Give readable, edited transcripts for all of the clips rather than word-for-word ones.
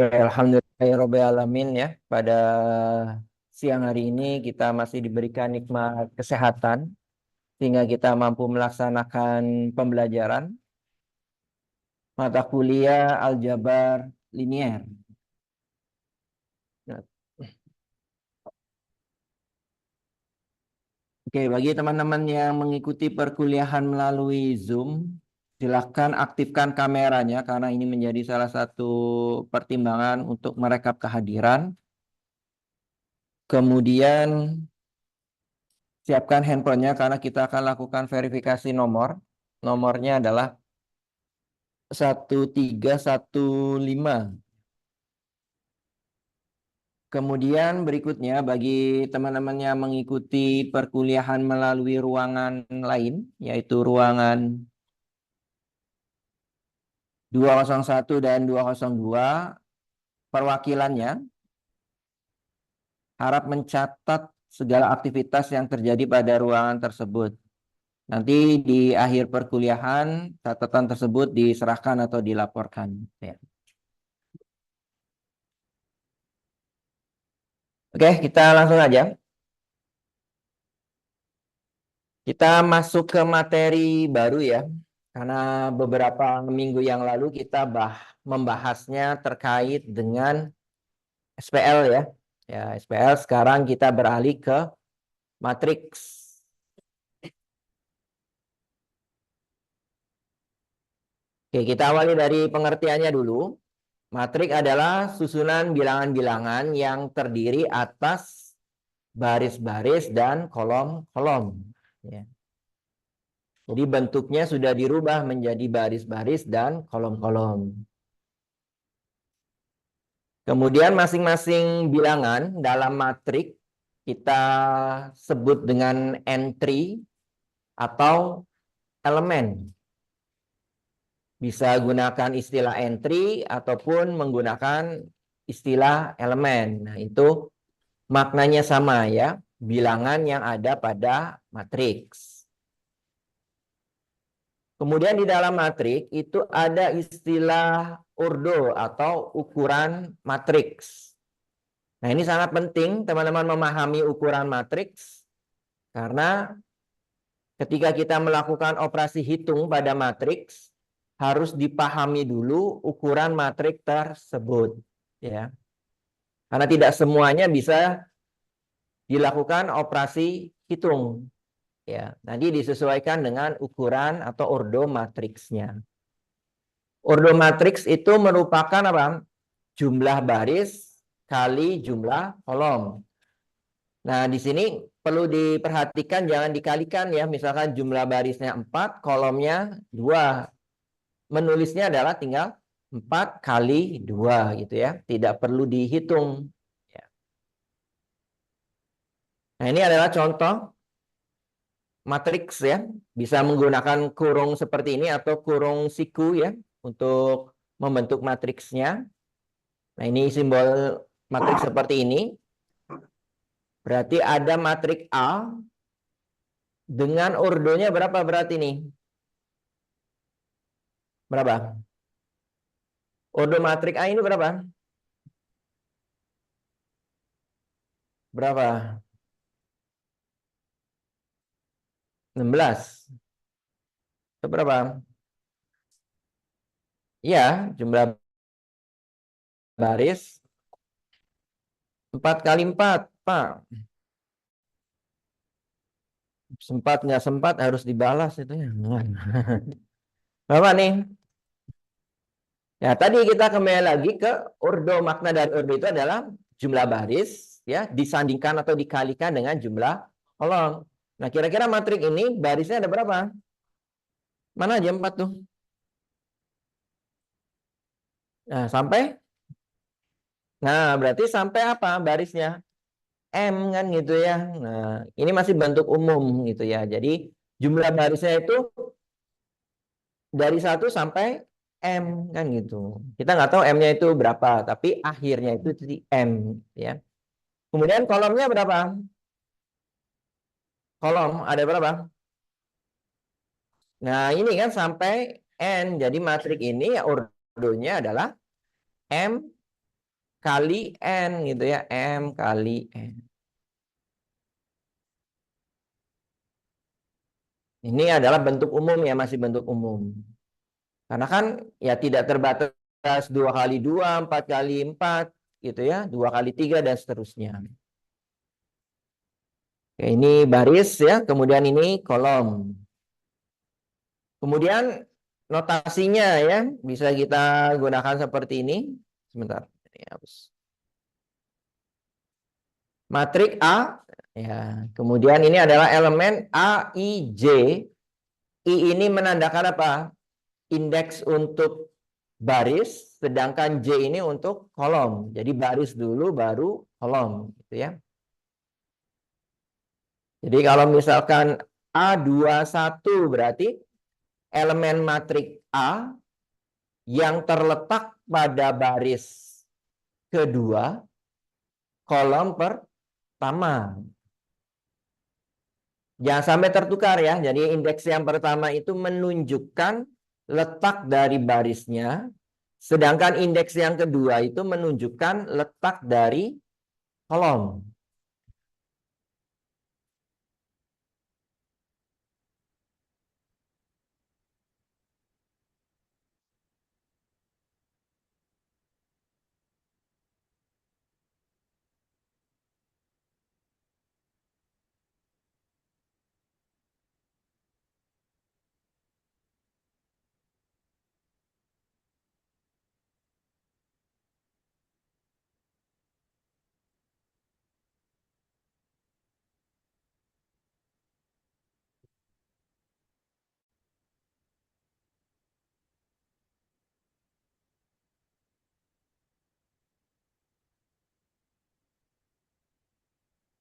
Oke, alhamdulillahirobbilalamin ya. Pada siang hari ini kita masih diberikan nikmat kesehatan sehingga kita mampu melaksanakan pembelajaran mata kuliah aljabar linier. Nah, Oke, bagi teman-teman yang mengikuti perkuliahan melalui Zoom, silahkan aktifkan kameranya karena ini menjadi salah satu pertimbangan untuk merekap kehadiran. Kemudian siapkan handphonenya karena kita akan lakukan verifikasi nomor. Nomornya adalah 1315. Kemudian berikutnya bagi teman-teman yang mengikuti perkuliahan melalui ruangan lain, yaitu ruangan 201 dan 202, perwakilannya harap mencatat segala aktivitas yang terjadi pada ruangan tersebut. Nanti di akhir perkuliahan, catatan tersebut diserahkan atau dilaporkan. Ya. Oke, kita langsung aja. Kita masuk ke materi baru ya. Karena beberapa minggu yang lalu kita membahasnya terkait dengan SPL ya. Ya, SPL sekarang kita beralih ke matriks. Oke, kita awali dari pengertiannya dulu. Matrik adalah susunan bilangan-bilangan yang terdiri atas baris-baris dan kolom-kolom. Ya. Jadi bentuknya sudah dirubah menjadi baris-baris dan kolom-kolom. Kemudian masing-masing bilangan dalam matrik kita sebut dengan entry atau elemen. Bisa gunakan istilah entry ataupun menggunakan istilah elemen. Nah, itu maknanya sama ya, bilangan yang ada pada matriks. Kemudian di dalam matrik itu ada istilah ordo atau ukuran matriks. Nah, ini sangat penting teman-teman memahami ukuran matriks karena ketika kita melakukan operasi hitung pada matriks harus dipahami dulu ukuran matriks tersebut ya. Karena tidak semuanya bisa dilakukan operasi hitung ya. Nanti disesuaikan dengan ukuran atau ordo matriksnya. Ordo matriks itu merupakan apa? Jumlah baris kali jumlah kolom. Nah, di sini perlu diperhatikan jangan dikalikan ya. Misalkan jumlah barisnya 4, kolomnya 2. Menulisnya adalah tinggal 4 kali 2 gitu ya. Tidak perlu dihitung. Ya. Nah, ini adalah contoh matriks ya. Bisa menggunakan kurung seperti ini atau kurung siku ya untuk membentuk matriksnya. Nah, ini simbol matriks seperti ini. Berarti ada matrik A dengan ordonya berapa berarti nih? Berapa? Ordo matrik A ini berapa? Berapa? 16. Itu berapa? Ya, jumlah baris 4 kali 4, Pak. Sempat nggak sempat harus dibalas itu ya. Berapa nih? Ya, tadi kita kembali lagi ke ordo. Makna dari ordo itu adalah jumlah baris ya disandingkan atau dikalikan dengan jumlah kolom. Nah, kira-kira matrik ini barisnya ada berapa? Mana aja 4 tuh? Nah, sampai? Nah, berarti sampai apa barisnya? M kan gitu ya. Nah, ini masih bentuk umum gitu ya. Jadi, jumlah barisnya itu dari 1 sampai M kan gitu. Kita nggak tahu M-nya itu berapa, tapi akhirnya itu di M ya. Kemudian kolomnya berapa? Kolom ada berapa? Nah, ini kan sampai N. Jadi matrik ini ya ordonya adalah M kali N gitu ya. M kali N. Ini adalah bentuk umum ya, masih bentuk umum. Karena kan ya tidak terbatas 2 kali 2, 4 kali 4 gitu ya, 2 kali 3 dan seterusnya. Oke, ini baris ya, kemudian ini kolom. Kemudian notasinya ya bisa kita gunakan seperti ini. Sebentar. Ini hapus. Matrik A ya. Kemudian ini adalah elemen A, I, J. I ini menandakan apa? Indeks untuk baris, sedangkan J ini untuk kolom. Jadi baris dulu baru kolom gitu ya. Jadi kalau misalkan A21 berarti elemen matrik A yang terletak pada baris kedua kolom pertama. Jangan sampai tertukar ya. Jadi indeks yang pertama itu menunjukkan letak dari barisnya, sedangkan indeks yang kedua itu menunjukkan letak dari kolom.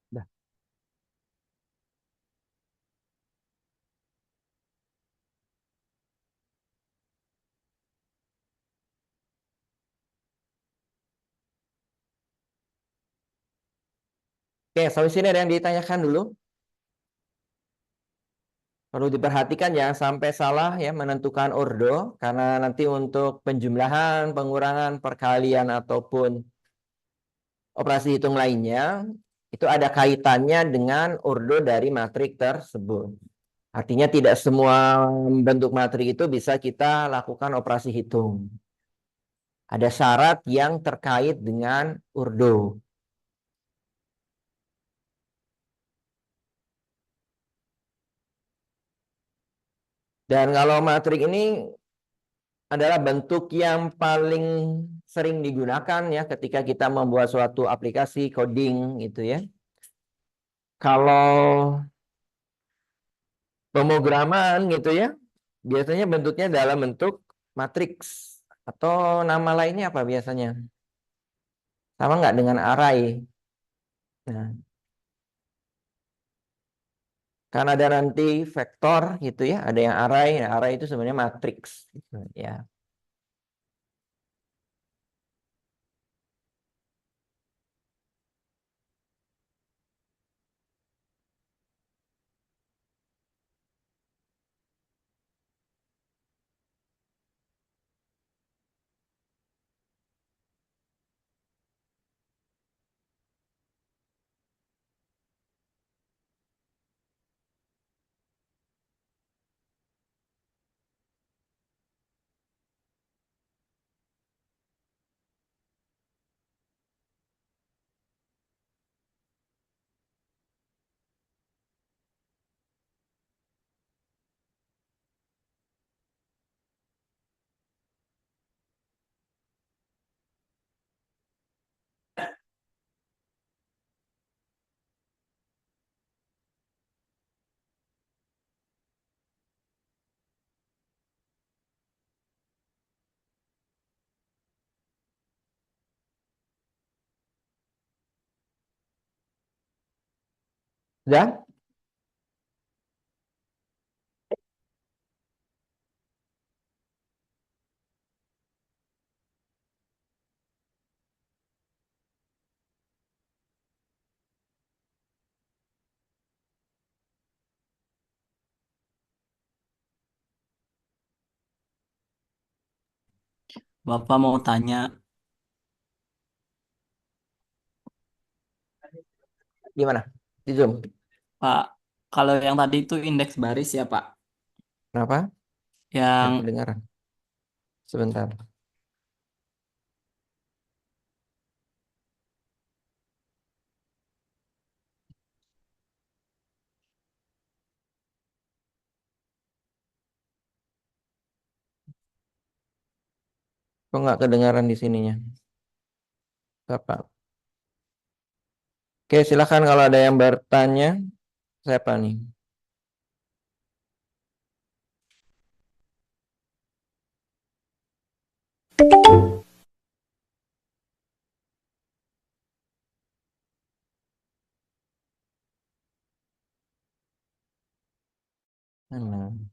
Dah. Oke, sampai sini ada yang ditanyakan dulu. Perlu diperhatikan ya sampai salah ya menentukan ordo karena nanti untuk penjumlahan, pengurangan, perkalian ataupun operasi hitung lainnya itu ada kaitannya dengan ordo dari matrik tersebut. Artinya tidak semua bentuk matrik itu bisa kita lakukan operasi hitung. Ada syarat yang terkait dengan ordo. Dan kalau matrik ini adalah bentuk yang paling sering digunakan ya ketika kita membuat suatu aplikasi coding gitu ya. Kalau pemrograman gitu ya, biasanya bentuknya dalam bentuk matriks atau nama lainnya apa biasanya? Sama nggak dengan array? Nah, kan ada nanti vektor gitu ya, ada yang array. Nah, array itu sebenarnya matriks gitu, ya. Sudah? Bapak mau tanya, Gimana? Di Zoom. Pak, kalau yang tadi itu indeks baris ya, Pak. Kenapa? Nggak Yang kedengaran. Sebentar. Kok nggak kedengaran di sininya? Apa? Oke, silakan kalau ada yang bertanya. Siapa nih? Hmm.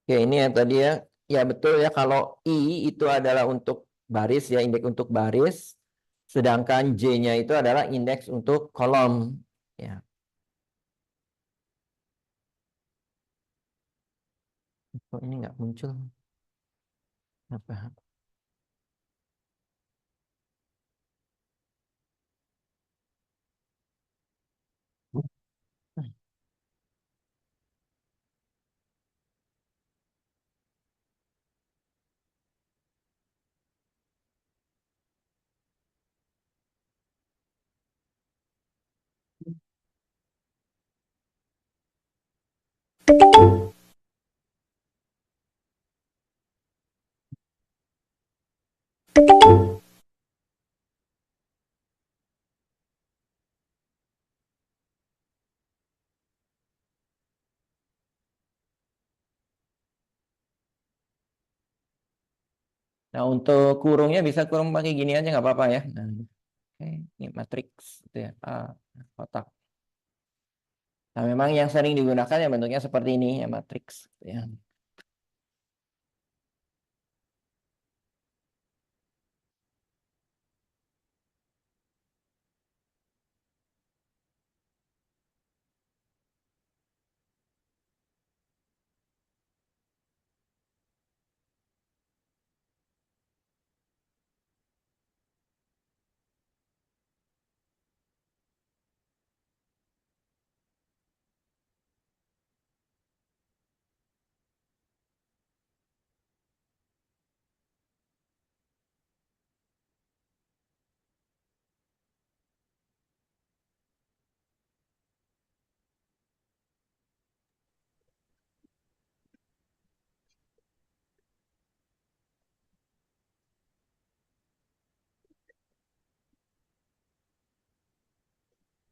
Oke, ini ya tadi ya. Ya betul ya, kalau I itu adalah untuk baris ya, indeks untuk baris. Sedangkan J-nya itu adalah indeks untuk kolom. Ya, kok ini nggak muncul? Apa? Nah, untuk kurungnya bisa kurung pakai gini aja nggak apa-apa ya. Nah, oke, ini matriks gitu ya. Kotak. Nah, memang yang sering digunakan ya bentuknya seperti ini ya, matriks gitu ya.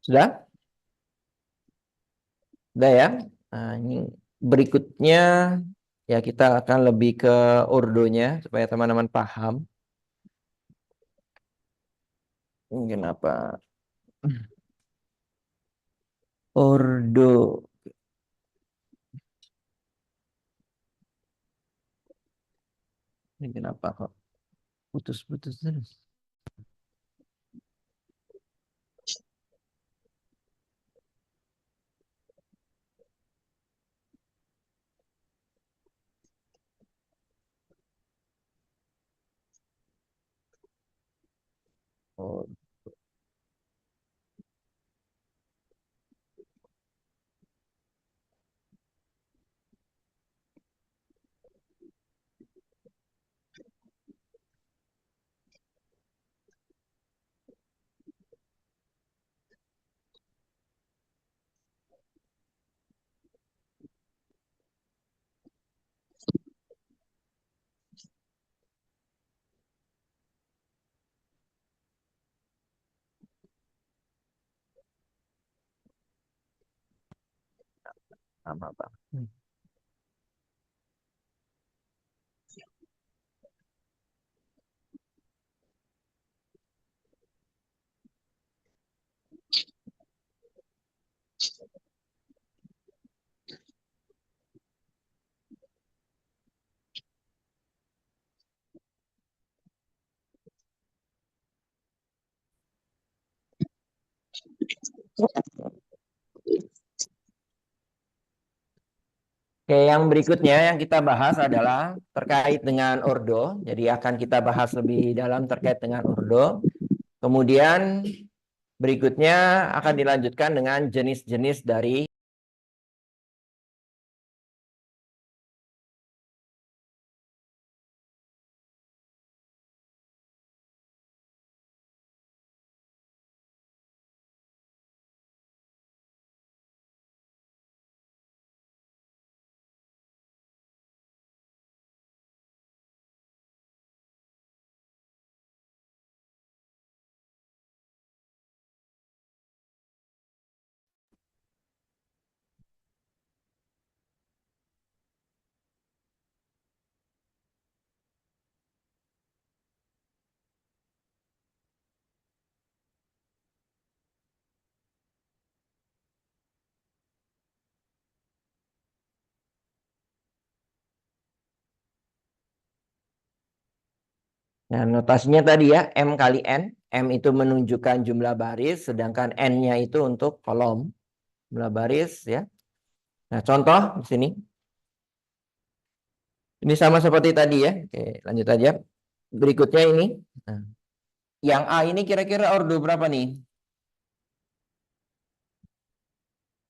Sudah? Sudah ya. Nah, ini berikutnya ya kita akan lebih ke ordonya supaya teman-teman paham. Mungkin apa? Ordo. Mungkin apa kok? Putus-putus terus. Oh, apa? Oke, yang berikutnya yang kita bahas adalah terkait dengan ordo. Jadi akan kita bahas lebih dalam terkait dengan ordo. Kemudian berikutnya akan dilanjutkan dengan jenis-jenis dari Nah, notasinya tadi ya, M kali N. M itu menunjukkan jumlah baris, sedangkan N-nya itu untuk kolom. Jumlah baris ya. Nah, contoh di sini. Ini sama seperti tadi ya. Oke, lanjut aja. Berikutnya ini. Nah, yang A ini kira-kira ordo berapa nih?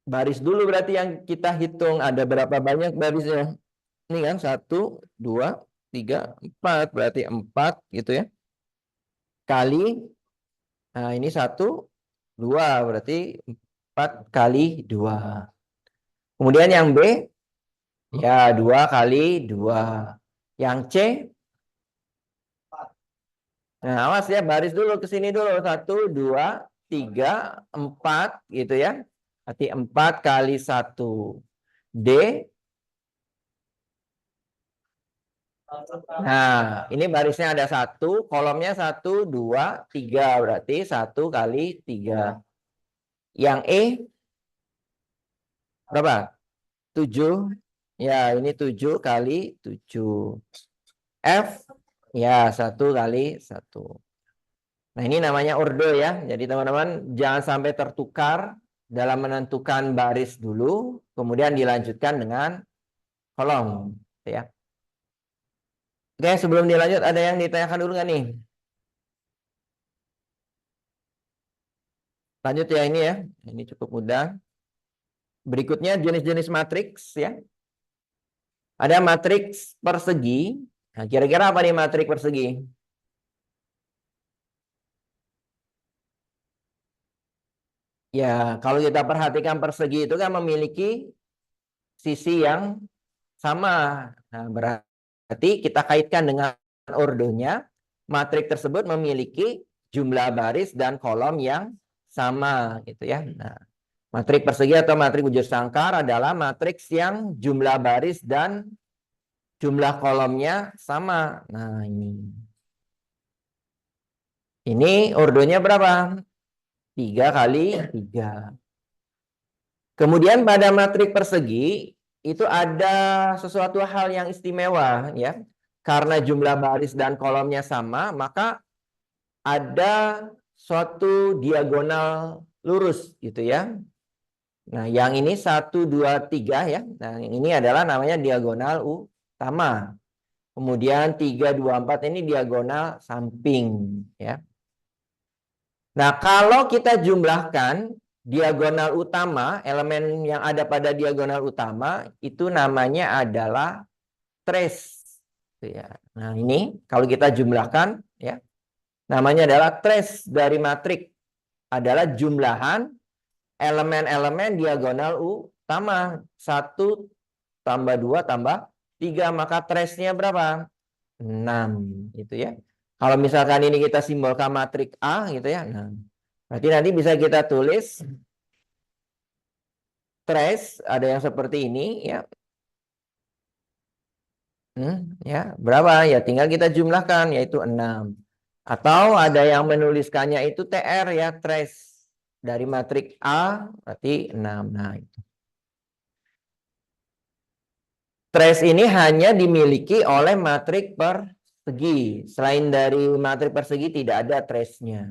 Baris dulu berarti yang kita hitung. Ada berapa banyak barisnya? Ini kan 1, 2, 3, 4. Berarti 4 gitu ya. Kali. Nah, ini 1, 2. Berarti 4 kali 2. Kemudian yang B. Ya, 2 kali 2. Yang C. Nah, awas ya, baris dulu ke sini dulu. 1, 2, 3, 4 gitu ya. Berarti 4 kali 1. D. Nah, ini barisnya ada 1, kolomnya 1, 2, 3. Berarti 1 kali 3. Yang E berapa? 7. Ya, ini 7 kali 7. F ya 1 kali 1. Nah, ini namanya ordo ya. Jadi teman-teman jangan sampai tertukar dalam menentukan baris dulu, kemudian dilanjutkan dengan kolom ya. Oke, sebelum dilanjut ada yang ditanyakan dulu nggak nih? Lanjut ya ini ya. Ini cukup mudah. Berikutnya jenis-jenis matriks ya. Ada matriks persegi. Nah, kira-kira apa nih matriks persegi? Ya, kalau kita perhatikan persegi itu kan memiliki sisi yang sama. Nah, berarti kita kaitkan dengan ordonya. Matriks tersebut memiliki jumlah baris dan kolom yang sama gitu ya. Nah, matriks persegi atau matriks bujur sangkar adalah matriks yang jumlah baris dan jumlah kolomnya sama. Nah, ini. Ini ordonya berapa? 3 kali 3. Kemudian pada matriks persegi itu ada sesuatu hal yang istimewa ya. Karena jumlah baris dan kolomnya sama, maka ada suatu diagonal lurus gitu ya. Nah, yang ini 1, 2, 3 ya. Nah, yang ini adalah namanya diagonal utama. Kemudian 3, 2, 4 ini diagonal samping ya. Nah, kalau kita jumlahkan diagonal utama, elemen yang ada pada diagonal utama itu namanya adalah trace. Ya. Nah, ini kalau kita jumlahkan ya, namanya adalah trace dari matriks adalah jumlahan elemen-elemen diagonal utama. 1 tambah 2 tambah 3, maka trace-nya berapa? 6 gitu ya. Kalau misalkan ini kita simbolkan matriks A gitu ya. Nah, berarti nanti bisa kita tulis trace ada yang seperti ini ya. Ya, berapa? Ya tinggal kita jumlahkan yaitu 6. Atau ada yang menuliskannya itu TR ya, trace dari matriks A berarti 6. Nah, itu. Trace ini hanya dimiliki oleh matriks persegi. Selain dari matriks persegi tidak ada trace-nya.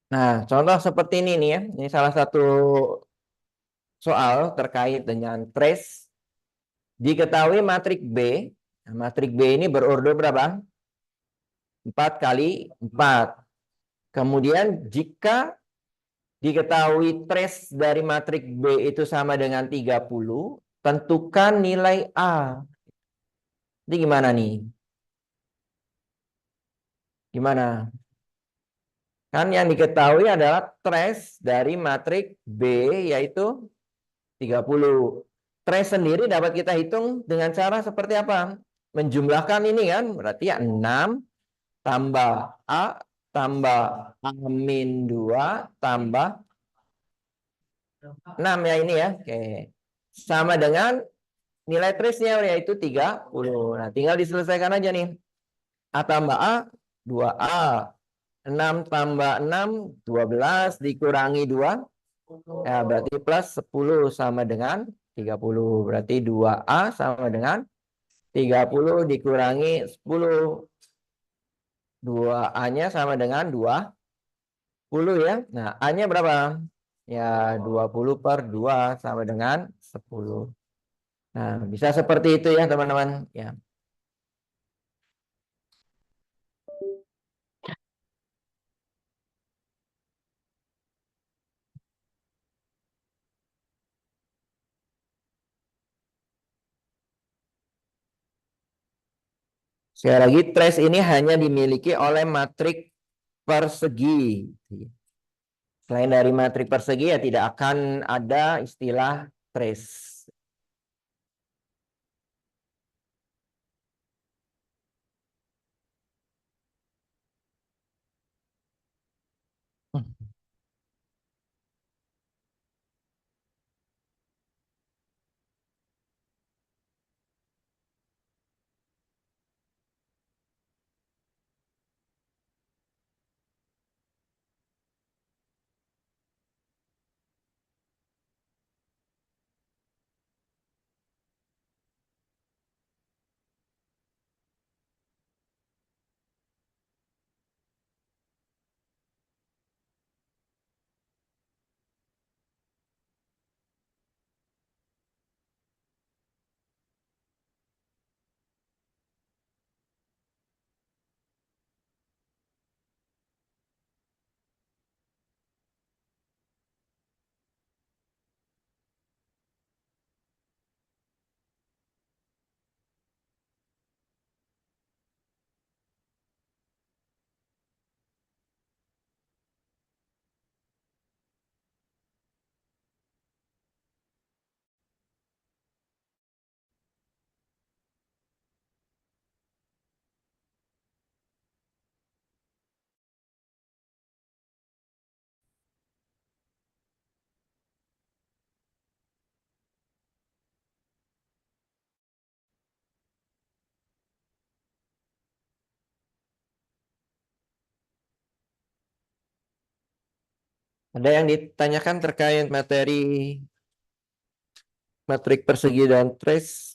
Nah, contoh seperti ini nih ya. Ini salah satu soal terkait dengan trace. Diketahui matrik B. Nah, matrik B ini berordo berapa? 4 kali 4. Kemudian jika diketahui trace dari matrik B itu sama dengan 30, tentukan nilai A. Ini gimana nih? Gimana? Kan yang diketahui adalah trace dari matrik B yaitu 30. Trace sendiri dapat kita hitung dengan cara seperti apa? Menjumlahkan ini kan, berarti ya 6 tambah A tambah A min 2 tambah 6 ya ini ya. Oke. Sama dengan nilai trace-nya yaitu 30. Nah, tinggal diselesaikan aja nih. A tambah A, 2A. 6 tambah 6, 12 dikurangi 2. Ya, berarti plus 10 sama dengan 30. Berarti 2A sama dengan 30 dikurangi 10. 2A-nya sama dengan 20 ya. Nah, A-nya berapa? Ya, 20 per 2 sama dengan 10. Nah, bisa seperti itu ya, teman-teman. Ya. Sekali lagi, trace ini hanya dimiliki oleh matrik persegi. Selain dari matrik persegi ya tidak akan ada istilah trace. Ada yang ditanyakan terkait materi matrik persegi dan trace?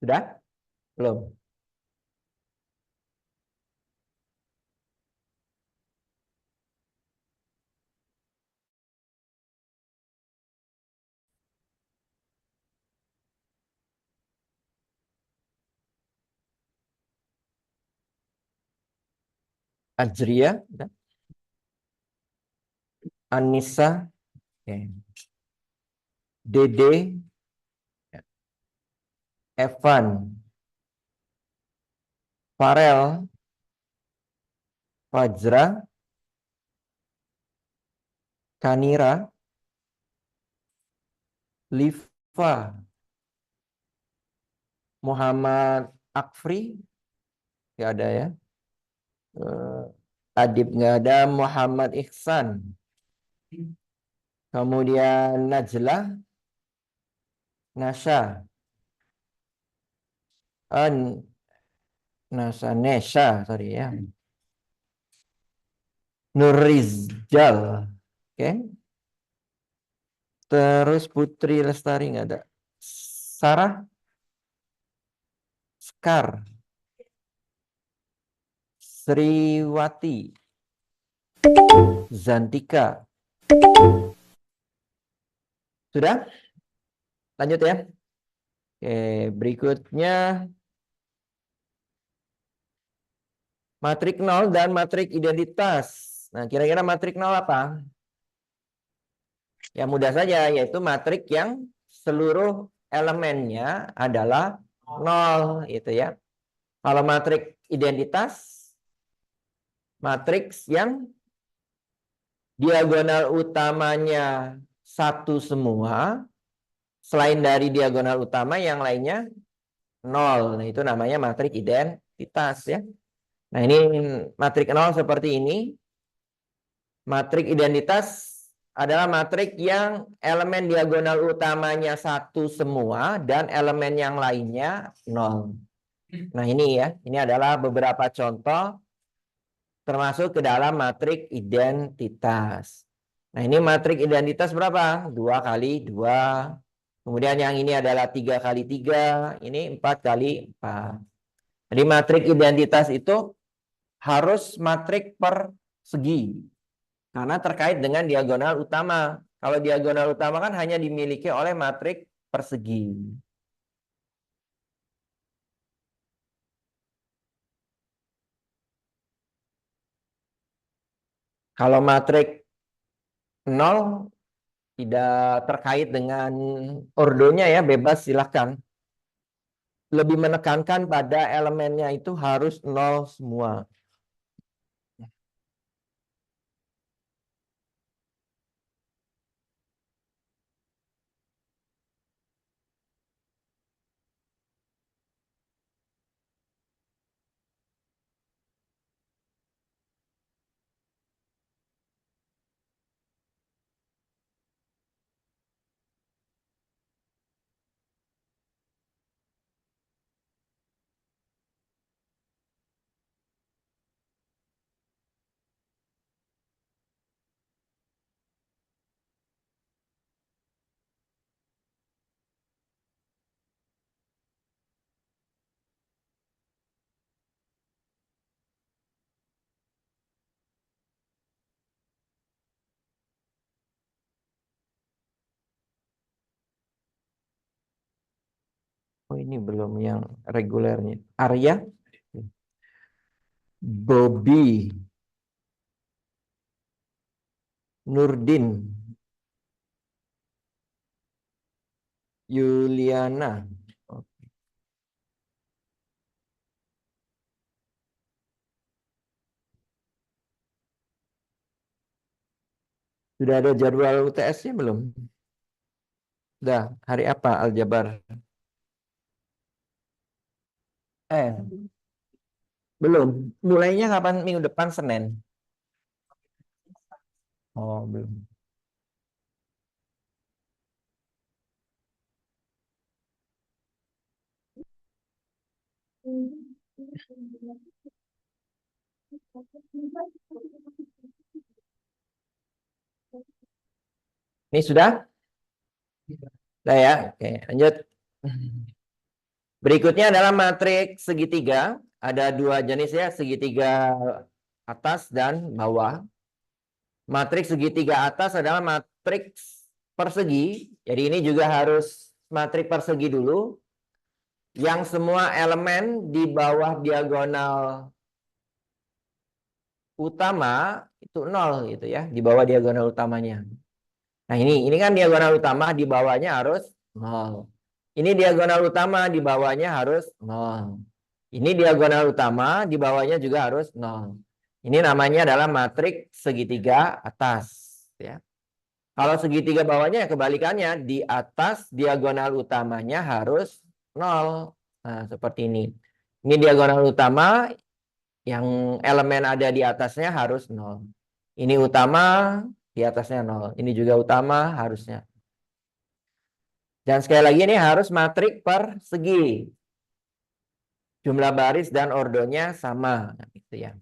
Sudah? Belum? Ajria? Sudah? Anissa? Oke. Dede? Evan? Farel? Fajra? Kanira? Liva? Muhammad Akfri? Nggak ada ya. Adib nggak ada. Muhammad Ihsan. Kemudian Najlah, Nasha. Nesa, sorry ya. Nurizal. Oke. Terus Putri Lestari nggak ada. Sarah, Skar, Sriwati, Zantika. Sudah? Lanjut ya. Oke, berikutnya matrik nol dan matrik identitas. Nah, kira-kira matrik nol apa? Ya mudah saja, yaitu matrik yang seluruh elemennya adalah nol, itu ya. Kalau matrik identitas, matriks yang diagonal utamanya satu semua, selain dari diagonal utama yang lainnya nol. Nah, itu namanya matrik identitas ya. Nah, ini matrik nol seperti ini. Matrik identitas adalah matrik yang elemen diagonal utamanya satu semua dan elemen yang lainnya nol. Nah, ini ya, ini adalah beberapa contoh termasuk ke dalam matrik identitas. Nah, ini matrik identitas berapa? 2 kali 2. Kemudian yang ini adalah 3 kali 3. Ini 4 kali 4. Jadi matrik identitas itu harus matrik persegi. Karena terkait dengan diagonal utama. Kalau diagonal utama kan hanya dimiliki oleh matrik persegi. Kalau matrik 0 tidak terkait dengan ordonya ya, bebas silahkan. Lebih menekankan pada elemennya itu harus 0 semua. Oh, ini belum yang regulernya. Arya, Bobby, Nurdin, Yuliana. Sudah ada jadwal UTS-nya belum? Sudah, hari apa aljabar? Belum. Mulainya kapan? Minggu depan Senin. Oh, belum. Ini sudah? Sudah ya. Oke, lanjut. Berikutnya adalah matriks segitiga. Ada 2 jenis ya, segitiga atas dan bawah. Matriks segitiga atas adalah matriks persegi. Jadi ini juga harus matriks persegi dulu. Yang semua elemen di bawah diagonal utama itu 0 gitu ya, di bawah diagonal utamanya. Nah, ini kan diagonal utama, di bawahnya harus 0. Ini diagonal utama, di bawahnya harus 0. Ini diagonal utama, di bawahnya juga harus 0. Ini namanya adalah matriks segitiga atas ya. Kalau segitiga bawahnya ya kebalikannya, di atas diagonal utamanya harus 0. Nah, seperti ini. Ini diagonal utama, yang elemen ada di atasnya harus 0. Ini utama, di atasnya 0. Ini juga utama, harusnya. Dan sekali lagi ini harus matrik persegi. Jumlah baris dan ordonya sama, gitu ya.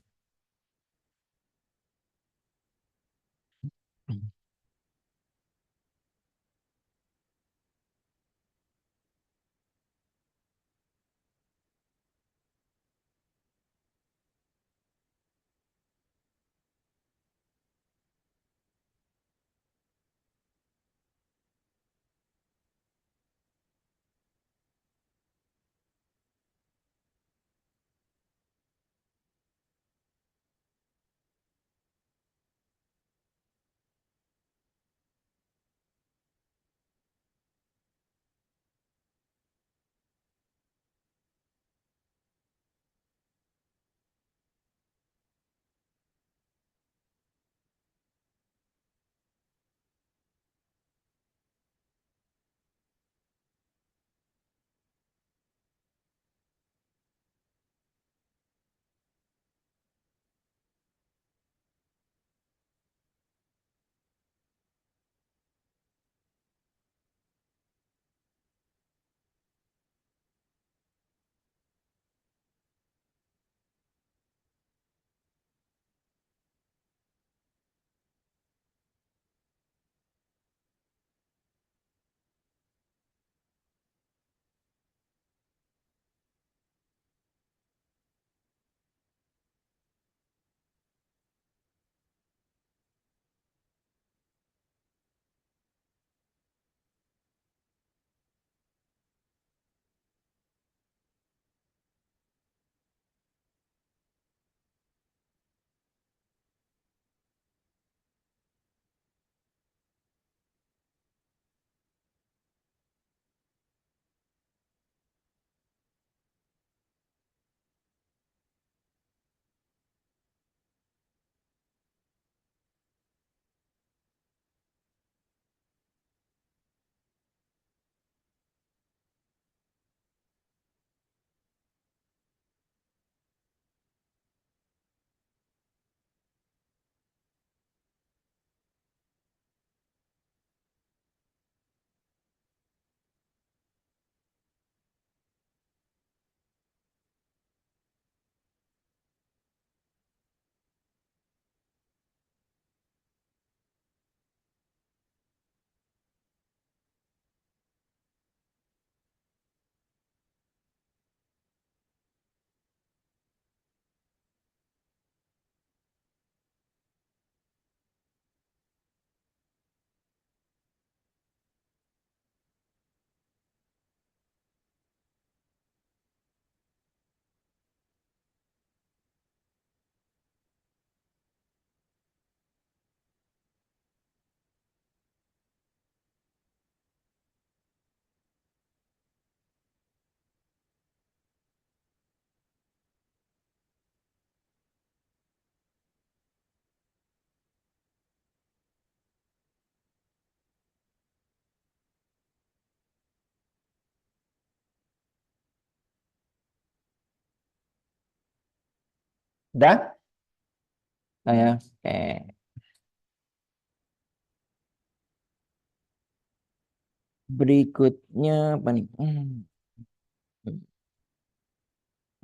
Udah? Nah, ya. Oke. Berikutnya apa nih?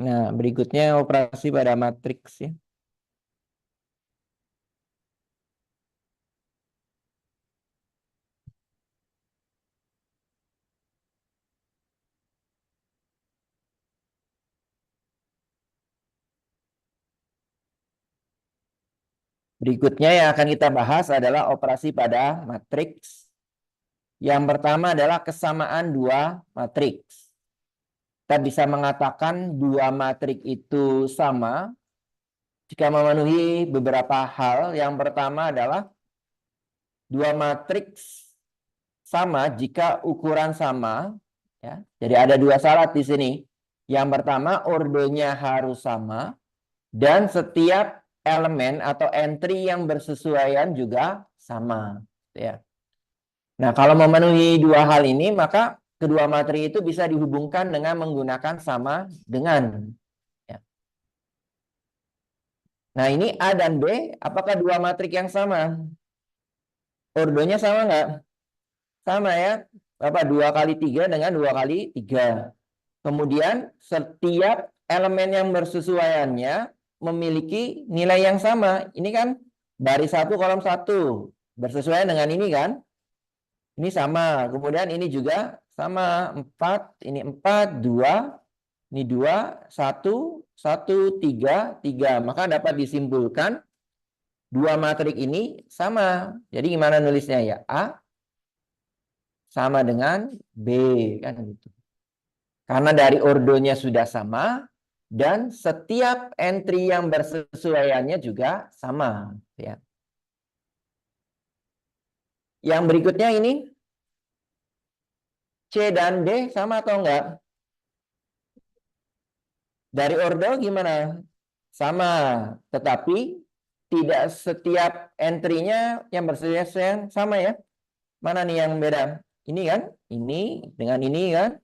Nah, berikutnya operasi pada matriks ya. Berikutnya yang akan kita bahas adalah operasi pada matriks. Yang pertama adalah kesamaan dua matriks. Kita bisa mengatakan dua matriks itu sama jika memenuhi beberapa hal. Yang pertama adalah dua matriks sama jika ukuran sama. Ya. Jadi ada dua syarat di sini. Yang pertama, ordonya harus sama. Dan setiap elemen atau entry yang bersesuaian juga sama. Ya. Nah, kalau memenuhi dua hal ini, maka kedua materi itu bisa dihubungkan dengan menggunakan sama dengan. Ya. Nah, ini A dan B, apakah dua matrik yang sama? Ordonya sama nggak? Sama ya. Apa? 2 kali 3 dengan 2 kali 3. Kemudian setiap elemen yang bersesuaiannya memiliki nilai yang sama. Ini kan baris 1 kolom 1 bersesuaian dengan ini kan? Ini sama. Kemudian ini juga sama 4, ini 4, 2, ini 2, 1, 1, 3, 3. Maka dapat disimpulkan dua matrik ini sama. Jadi gimana nulisnya ya? A sama dengan B kan gitu. Karena dari ordonya sudah sama dan setiap entry yang bersesuaiannya juga sama ya. Yang berikutnya ini C dan D sama atau enggak? Dari ordo gimana? Sama, tetapi tidak setiap entry-nya yang bersesuaian sama ya. Mana nih yang beda? Ini kan? Ini dengan ini kan?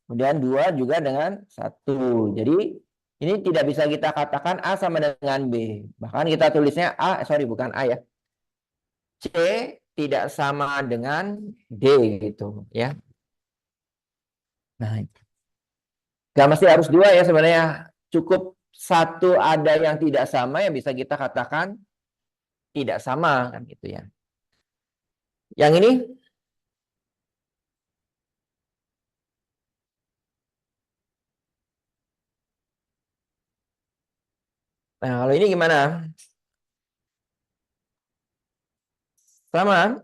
Kemudian 2 juga dengan 1. Jadi ini tidak bisa kita katakan A sama dengan B. Bahkan kita tulisnya bukan A ya. C tidak sama dengan D gitu ya. Nah, nggak mesti harus 2 ya sebenarnya. Cukup 1 ada yang tidak sama yang bisa kita katakan tidak sama kan gitu ya. Yang ini nah, kalau ini gimana? Sama?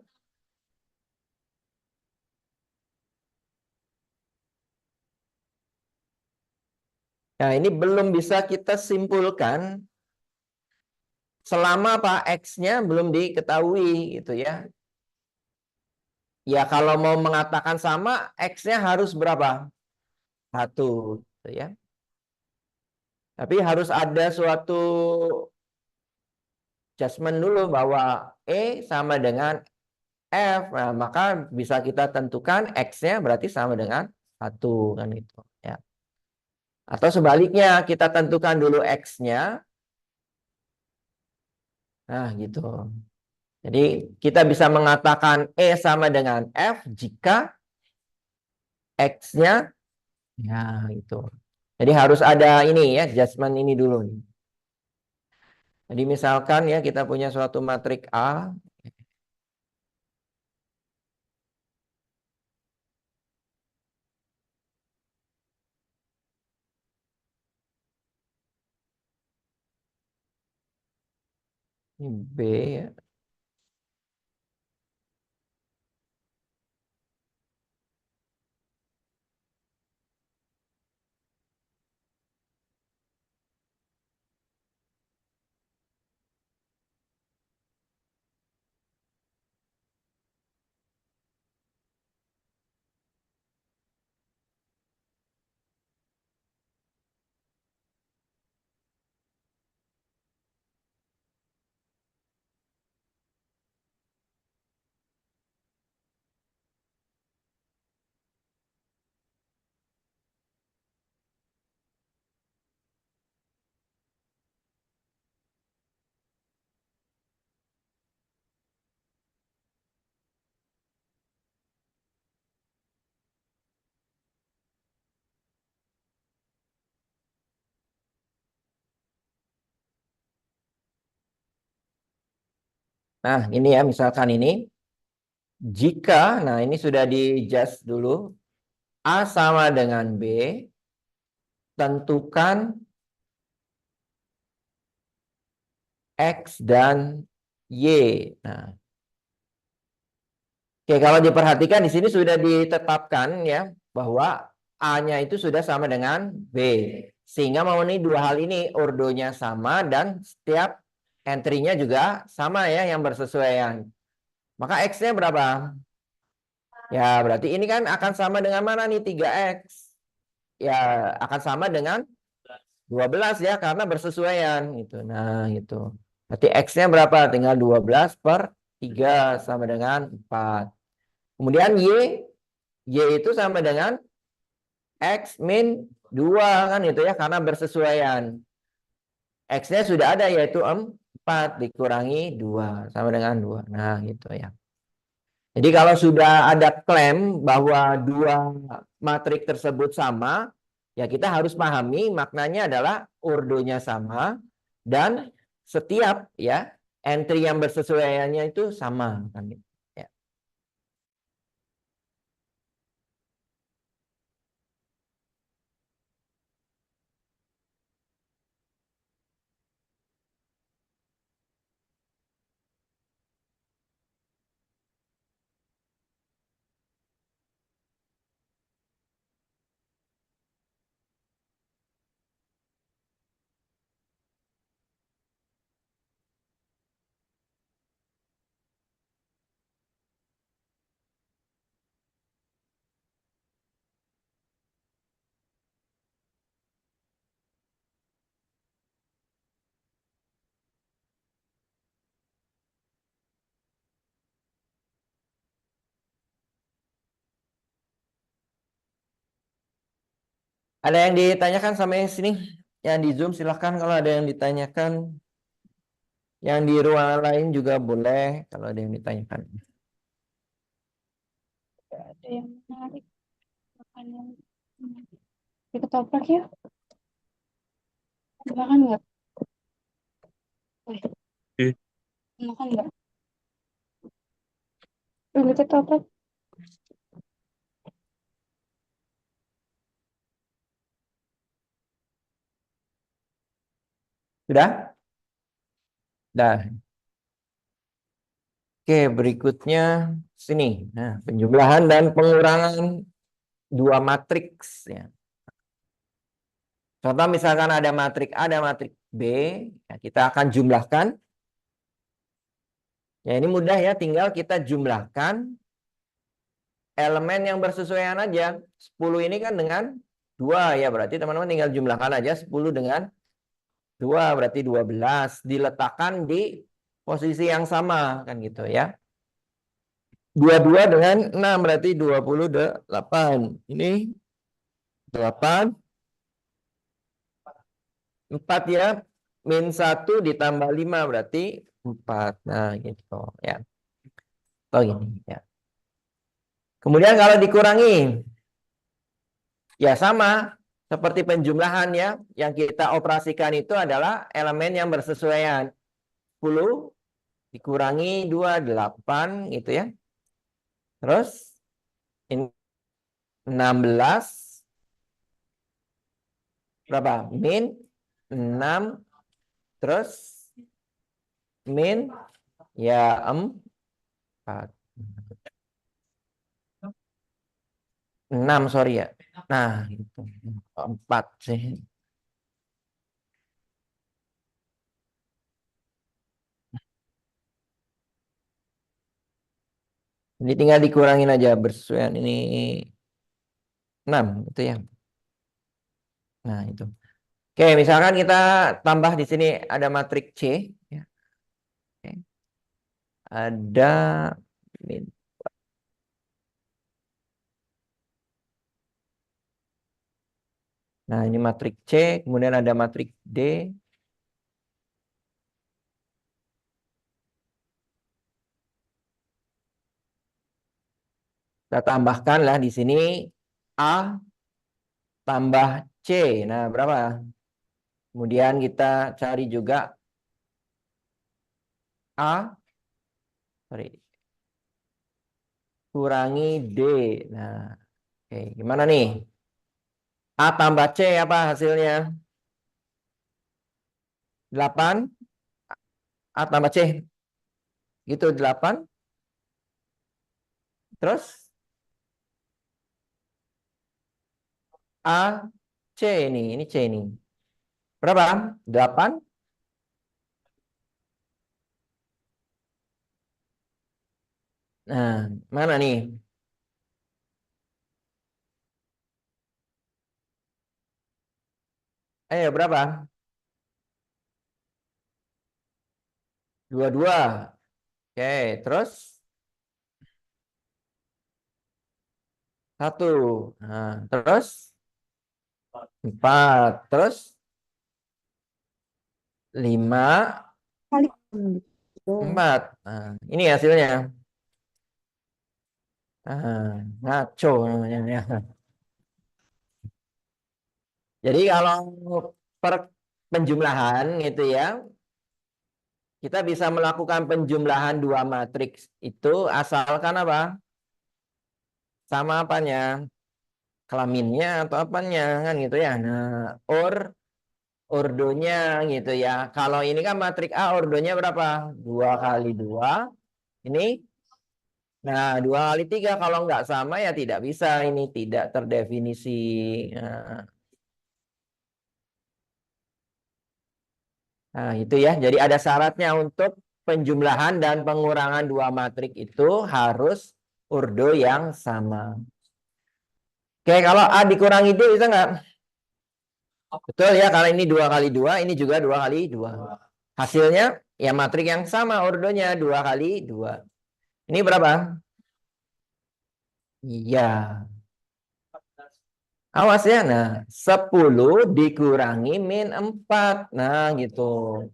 Nah, ini belum bisa kita simpulkan selama Pak X-nya belum diketahui gitu ya. Ya kalau mau mengatakan sama, X-nya harus berapa? 1 gitu ya. Tapi harus ada suatu adjustment dulu bahwa E sama dengan F. Nah, maka bisa kita tentukan X-nya berarti sama dengan 1 kan itu ya. Atau sebaliknya kita tentukan dulu X-nya. Nah, gitu. Jadi kita bisa mengatakan E sama dengan F jika X-nya ya itu. Jadi harus ada ini ya, adjustment ini dulu nih. Jadi misalkan ya kita punya suatu matrik A. Ini B ya. Nah, ini ya misalkan ini. Jika, nah ini sudah di adjust dulu. A sama dengan B. Tentukan X dan Y. Nah, oke, kalau diperhatikan di sini sudah ditetapkan ya bahwa A-nya itu sudah sama dengan B. Sehingga memenuhi dua hal ini, ordonya sama dan setiap entry-nya juga sama ya yang bersesuaian. Maka X-nya berapa? Ya, berarti ini kan akan sama dengan mana nih 3X? Ya, akan sama dengan 12 ya karena bersesuaian gitu. Nah, gitu. Berarti X-nya berapa? Tinggal 12 per 3 sama dengan 4. Kemudian Y itu sama dengan X min 2 kan itu ya karena bersesuaian. X-nya sudah ada yaitu 4 dikurangi 2 sama dengan 2. Nah, gitu ya. Jadi kalau sudah ada klaim bahwa dua matrik tersebut sama, Ya, kita harus pahami maknanya adalah ordonya sama dan setiap ya entry yang bersesuaiannya itu sama kan gitu. Ya. Ada yang ditanyakan sampai sini? Yang di Zoom silahkan kalau ada yang ditanyakan. Yang di ruangan lain juga boleh kalau ada yang ditanyakan. Ada yang menarik makanan di ketoprak ya, makan nggak? Makan nggak? Di ketoprak Sudah? Dah. Oke, berikutnya sini. Nah, penjumlahan dan pengurangan dua matriks ya. Contoh misalkan ada matrik A, ada matrik B, ya kita akan jumlahkan. Ya, ini mudah ya, tinggal kita jumlahkan elemen yang bersesuaian aja. 10 ini kan dengan 2 ya, berarti teman-teman tinggal jumlahkan aja 10 dengan 2 berarti 12 diletakkan di posisi yang sama kan gitu ya. 22 dengan 6 berarti 28. Ini 8 4 ya. Min 1 ditambah 5 berarti 4. Nah, gitu ya. Oh gini ya. Kemudian kalau dikurangi ya sama seperti penjumlahan ya. Yang kita operasikan itu adalah elemen yang bersesuaian. 10 dikurangi 2 8 gitu ya. Terus ini 16 berapa? Min 6 terus min ya 4. 6 sorry ya. Nah, itu 4 sih. Ini tinggal dikurangin aja bersesuaian ini 6 itu ya. Nah, itu. Oke, misalkan kita tambah di sini ada matrik C ya. Oke. Ada min. Nah, ini matrik C, kemudian ada matrik D. Kita tambahkan lah di sini A tambah C. Nah, berapa? Kemudian kita cari juga A, sorry, kurangi D. Nah, oke, gimana nih? A tambah C apa hasilnya? 8. A tambah C. Gitu 8. Terus A, C ini C ini. Berapa? 8. Nah, mana nih? Ayo berapa? 22. Oke, terus 1. Nah, terus 4. Terus 5, kali 4. Nah, ini hasilnya. Ngaco namanya ya. Jadi kalau per penjumlahan gitu ya, kita bisa melakukan penjumlahan dua matriks itu asalkan apa? Sama apanya? Kelaminnya atau apanya kan gitu ya. Nah, ordonya gitu ya. Kalau ini kan matrik A ordonya berapa? 2 kali 2. Ini, nah 2 kali 3 kalau nggak sama ya tidak bisa. Ini tidak terdefinisi. Nah, itu ya. Jadi ada syaratnya untuk penjumlahan dan pengurangan dua matrik itu harus ordo yang sama. Oke, kalau A dikurangi D bisa nggak? Betul ya, karena ini 2 kali 2, ini juga 2 kali 2. Hasilnya ya matrik yang sama ordonya 2 kali 2. Ini berapa? Iya. Awas ya. Nah, 10 dikurangi min 4. Nah, gitu.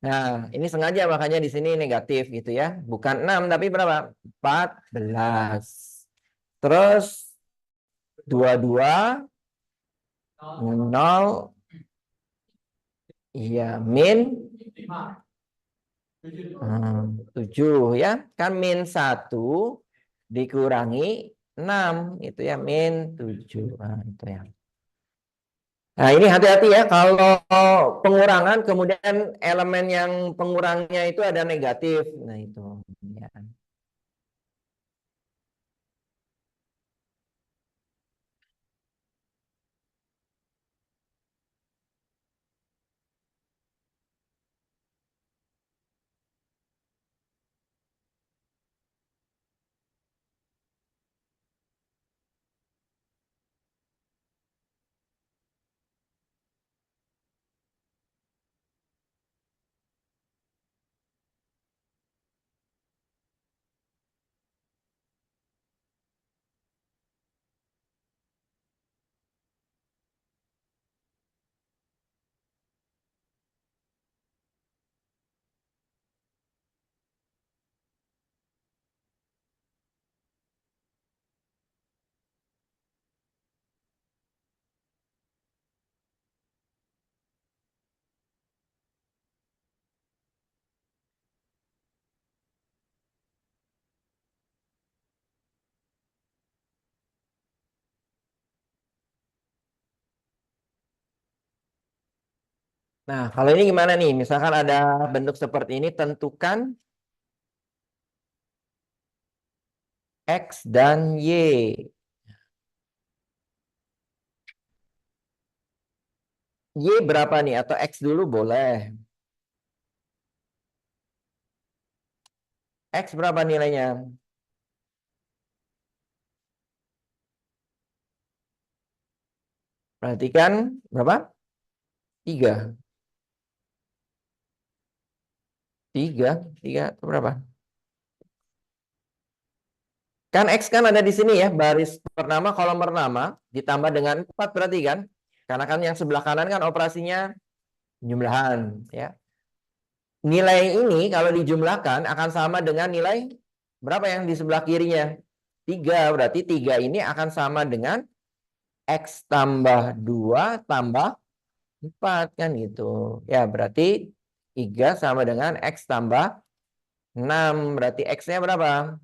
Nah, ini sengaja makanya di sini negatif gitu ya. Bukan 6 tapi berapa? 14. Terus 22 0 iya min 7 ya. Kan min 1 dikurangi 6 itu ya min 7. Nah, itu ya. Nah, ini hati-hati ya kalau pengurangan kemudian elemen yang pengurangnya itu ada negatif. Nah, itu ya. Nah, kalau ini gimana nih? Misalkan ada bentuk seperti ini, tentukan X dan Y. Y berapa nih? Atau X dulu boleh. X berapa nilainya? Perhatikan berapa? 3. 3. 3 itu berapa? Kan X kan ada di sini ya. Baris pertama, kolom pertama. Ditambah dengan 4 berarti kan? Karena kan yang sebelah kanan kan operasinya jumlahan. Ya. Nilai ini kalau dijumlahkan akan sama dengan nilai berapa yang di sebelah kirinya? 3. Berarti 3 ini akan sama dengan X tambah 2 tambah 4 kan gitu. Ya berarti 3 sama dengan X tambah 6. Berarti X-nya berapa?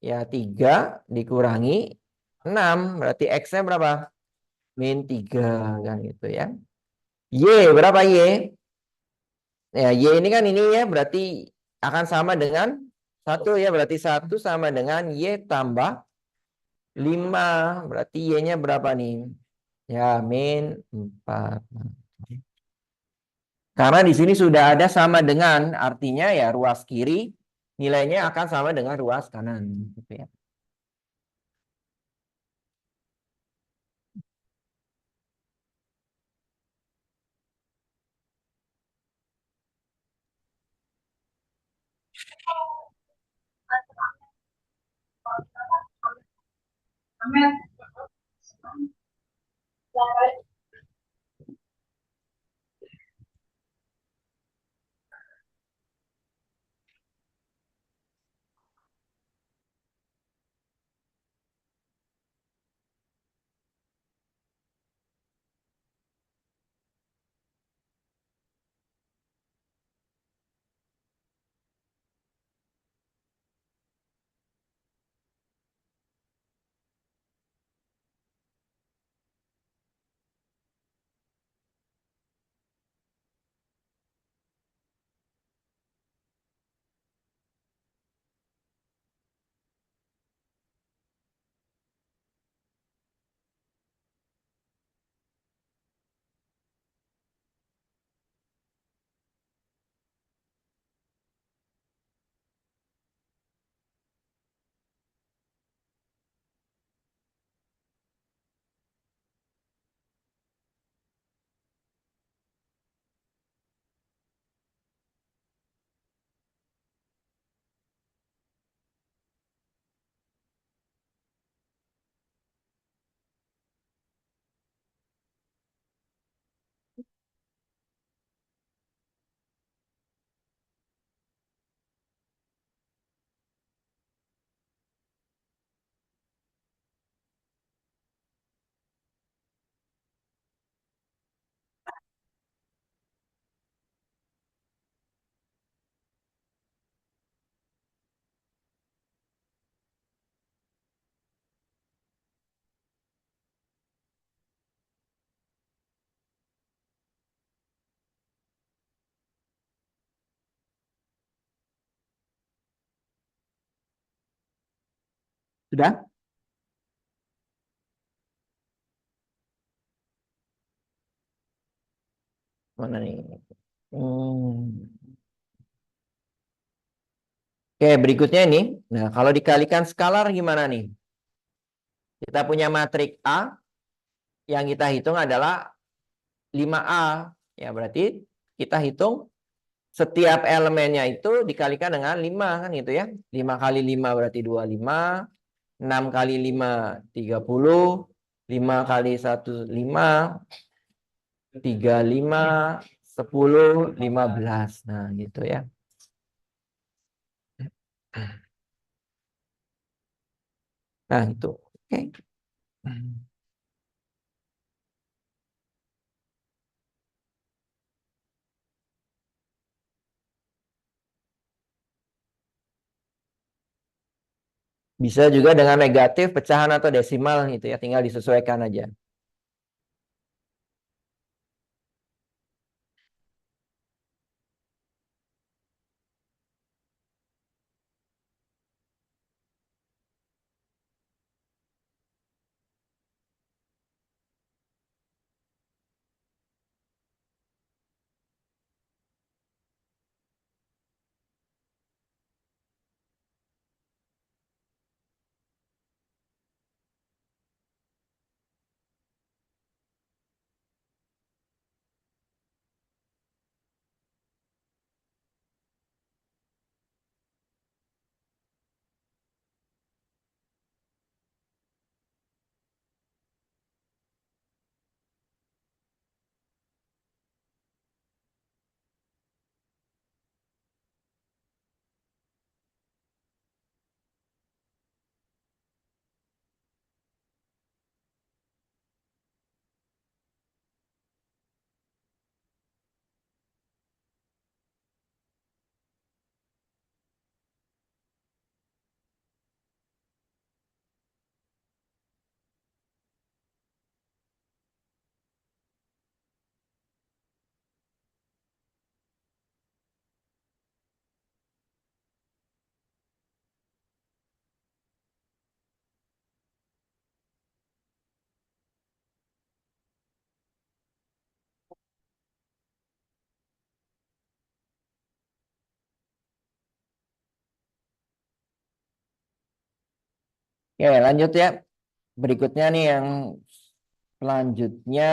Ya 3 dikurangi 6. Berarti X-nya berapa? Min 3 kan gitu ya. Y berapa Y? Ya Y ini kan ini ya berarti akan sama dengan 1 ya. Berarti 1 sama dengan Y tambah 5. Berarti Y-nya berapa nih? Ya min 4. Karena di sini sudah ada sama dengan, artinya ya ruas kiri nilainya akan sama dengan ruas kanan. Gitu ya. Sudah? Mana nih? Oke, berikutnya ini. Nah, kalau dikalikan skalar gimana nih? Kita punya matrik A, yang kita hitung adalah 5A. Ya, berarti kita hitung setiap elemennya itu dikalikan dengan 5 kan gitu ya. 5 kali 5 berarti 25, 6 kali 5 30, 5 kali 1 5, 35, 10, 15. Nah, gitu ya. Nah, itu. Oke. Bisa juga dengan negatif, pecahan atau desimal gitu ya, tinggal disesuaikan aja. Oke, lanjut ya. Berikutnya nih yang selanjutnya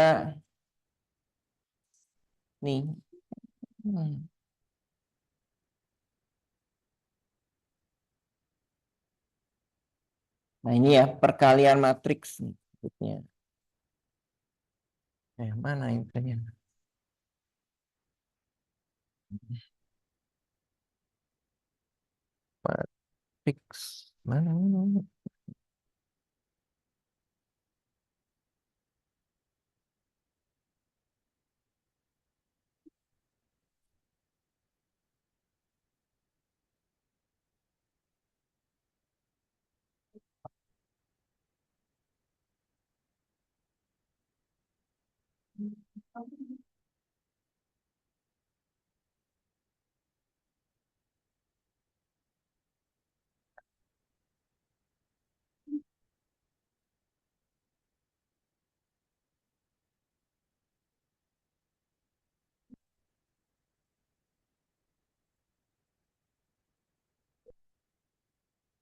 nih. Nah, ini ya perkalian matriks nih berikutnya. Mana infonya? Matriks mana?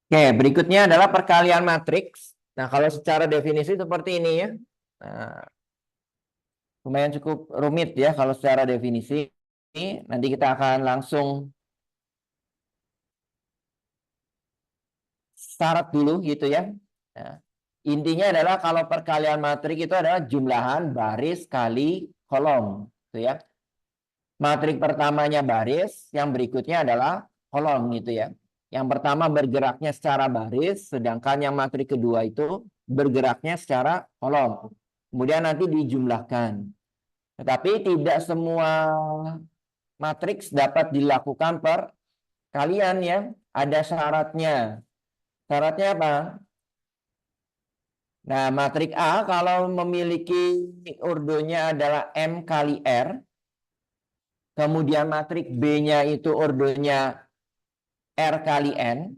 Oke, berikutnya adalah perkalian matriks. Nah, kalau secara definisi seperti ini ya. Nah, lumayan cukup rumit ya kalau secara definisi. Nanti kita akan langsung syarat dulu gitu ya. Nah, intinya adalah kalau perkalian matrik itu adalah jumlahan baris kali kolom, gitu ya. Matrik pertamanya baris, yang berikutnya adalah kolom gitu ya. Yang pertama bergeraknya secara baris, sedangkan yang matrik kedua itu bergeraknya secara kolom. Kemudian nanti dijumlahkan. Tetapi tidak semua matriks dapat dilakukan per kalian ya. Ada syaratnya. Syaratnya apa? Nah, matrik A kalau memiliki ordonya adalah M kali R, kemudian matrik B-nya itu ordonya R kali N,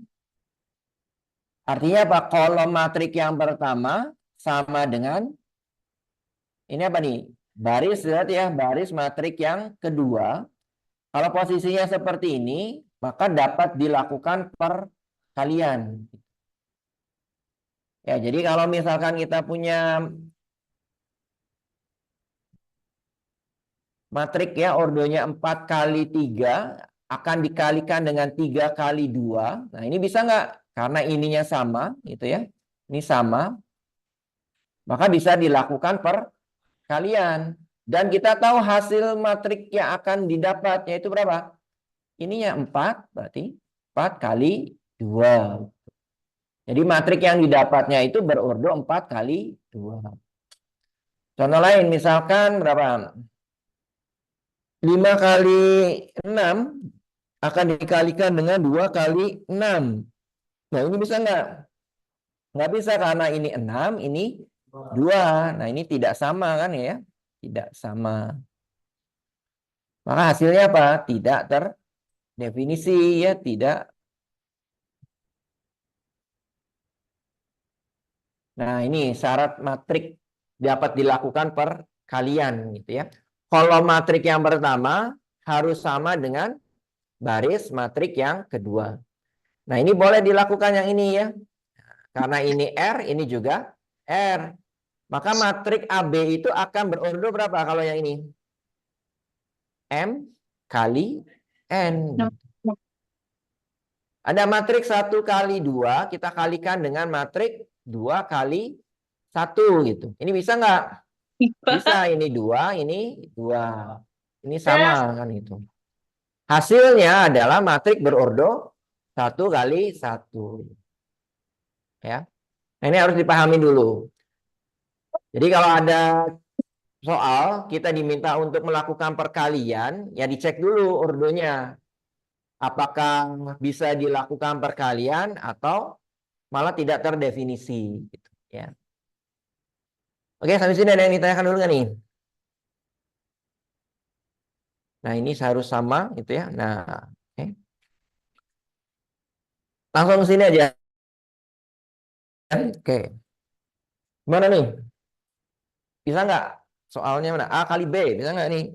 Artinya apa? Kolom matrik yang pertama sama dengan ini apa nih? Baris, lihat ya, baris matrik yang kedua. Kalau posisinya seperti ini, maka dapat dilakukan perkalian. Ya, jadi kalau misalkan kita punya matrik ya, ordonya 4 kali 3 akan dikalikan dengan 3 kali 2. Nah, ini bisa nggak? Karena ininya sama, gitu ya. Ini sama, maka bisa dilakukan perkalian. Dan kita tahu hasil matrik yang akan didapat, yaitu berapa? Ininya 4, berarti 4 kali 2. Jadi matrik yang didapatnya itu berordo 4 kali 2. Contoh lain, misalkan berapa? 5 kali 6 akan dikalikan dengan 2 kali 6. Nah, ini bisa nggak? Nggak bisa karena ini 6, ini 2. Nah, ini tidak sama kan ya? Tidak sama. Maka hasilnya apa? Tidak terdefinisi ya, tidak. Nah, ini syarat matrik dapat dilakukan perkalian gitu ya. Kolom matrik yang pertama harus sama dengan baris matrik yang kedua. Nah, ini boleh dilakukan yang ini ya. Karena ini R, ini juga R. Maka matrik AB itu akan berordo berapa kalau yang ini? M kali N. Ada matrik 1 kali 2, kita kalikan dengan matrik 2 kali 1 gitu. Ini bisa nggak? Bisa, ini 2, ini 2. Ini sama kan itu. Hasilnya adalah matrik berordo 1 kali 1. Ya. Nah, ini harus dipahami dulu. Jadi kalau ada soal kita diminta untuk melakukan perkalian, ya dicek dulu ordonya. Apakah bisa dilakukan perkalian atau malah tidak terdefinisi gitu ya. Oke, sampai sini ada yang ditanyakan dulu nggak nih? Nah, ini harus sama gitu ya. Nah, oke. Langsung sini aja. Oke. Gimana nih? Bisa nggak? Soalnya mana? A kali B, bisa nggak nih?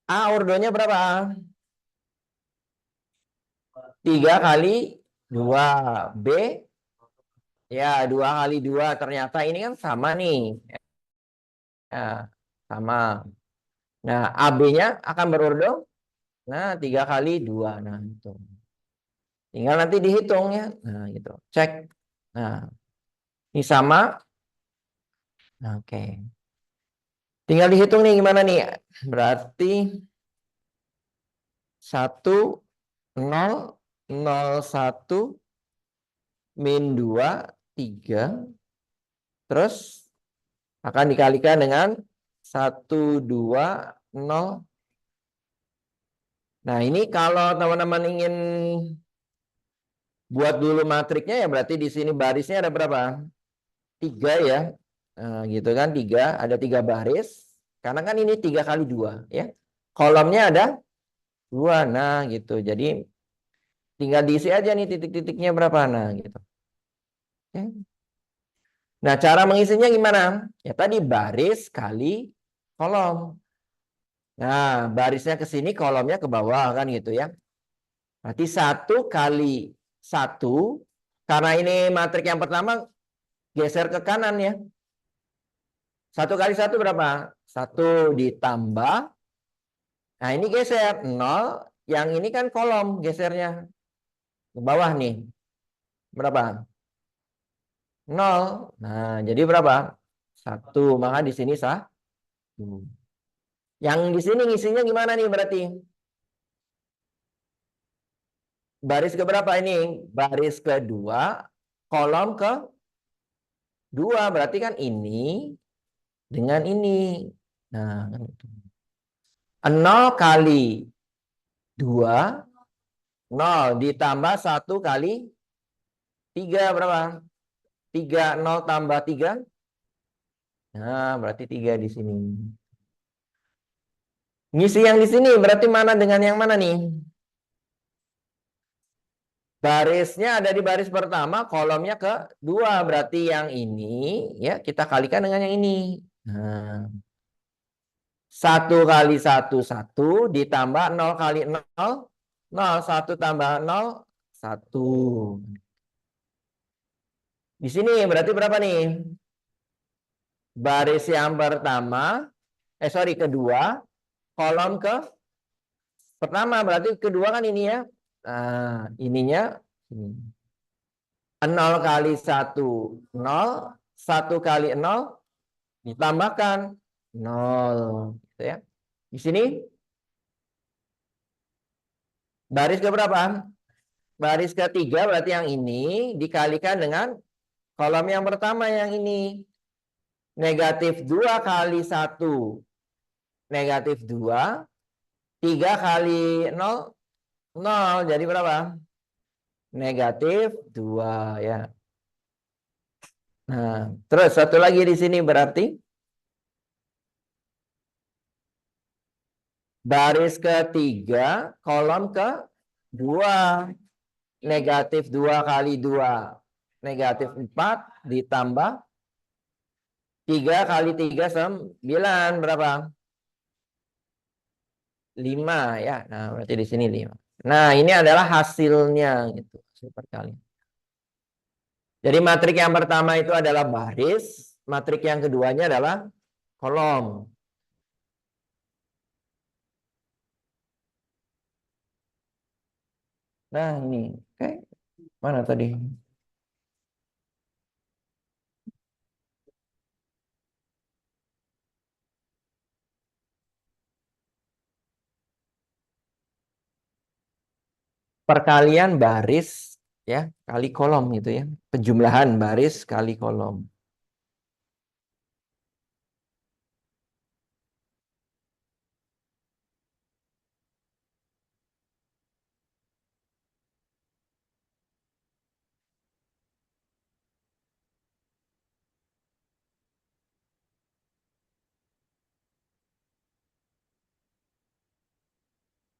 A ordonya berapa? 3 kali 2. B ya 2 kali 2. Ternyata ini kan sama nih. Ya, sama. Nah, AB-nya akan berordo. Nah, 3 kali 2. Nah, itu. Tinggal nanti dihitung ya. Nah, gitu. Cek. Nah, ini sama. Nah, oke. Tinggal dihitung nih gimana nih. Berarti 1, 0, 0, 1, min 2, 3. Terus akan dikalikan dengan 1, 2, 0. Nah, ini kalau teman-teman ingin buat dulu matriknya ya berarti di sini barisnya ada berapa? 3 ya. Nah, gitu kan 3, ada 3 baris. Karena kan ini 3 kali 2 ya. Kolomnya ada 2. Nah, gitu. Jadi tinggal diisi aja nih titik-titiknya berapa. Nah, gitu. Oke. Nah, cara mengisinya gimana? Ya tadi baris kali kolom. Nah, barisnya ke sini, kolomnya ke bawah kan gitu ya. Berarti 1 kali 1, karena ini matrik yang pertama geser ke kanan ya. 1 kali 1 berapa? 1 ditambah. Nah, ini geser 0. Yang ini kan kolom gesernya ke bawah nih. Berapa? 0. Nah, jadi berapa? 1. Maka di sini sah. Yang di sini ngisinya gimana nih berarti? Baris ke berapa ini? Baris kedua, kolom ke 2. Berarti kan ini dengan ini. Nah, kan itu. 0 kali 2, 0 ditambah 1 kali 3 berapa? 3, 0 tambah 3. Nah, berarti 3 di sini. Ngisi yang di sini berarti mana dengan yang mana nih? Barisnya ada di baris pertama, kolomnya ke dua. Berarti yang ini ya kita kalikan dengan yang ini. Nah, 1 kali 1, 1 ditambah 0 kali 0, 0. 1 tambah 0, 1. Di sini berarti berapa nih? Baris yang pertama, kedua, kolom ke pertama, berarti kedua kan ini ya. Nah, ininya ini. 0 kali 1, 0. 1 kali 0 ditambahkan 0. Gitu ya. Di sini baris ke berapa? Baris ketiga berarti yang ini dikalikan dengan kolom yang pertama yang ini. Negatif 2 kali 1. Negatif 2. 3 kali 0. 0. Jadi berapa? Negatif 2 ya. Nah, terus satu lagi di sini berarti baris ketiga, kolom ke 2. Negatif 2 kali 2. Negatif 4 ditambah 3 kali 3 9. Berapa? 5 ya. Nah, berarti di sini 5. Nah, ini adalah hasilnya gitu. Hasil perkalian. Jadi matrik yang pertama itu adalah baris, matrik yang keduanya adalah kolom. Nah, ini. Oke. Mana tadi? Perkalian baris ya kali kolom gitu ya. Penjumlahan baris kali kolom.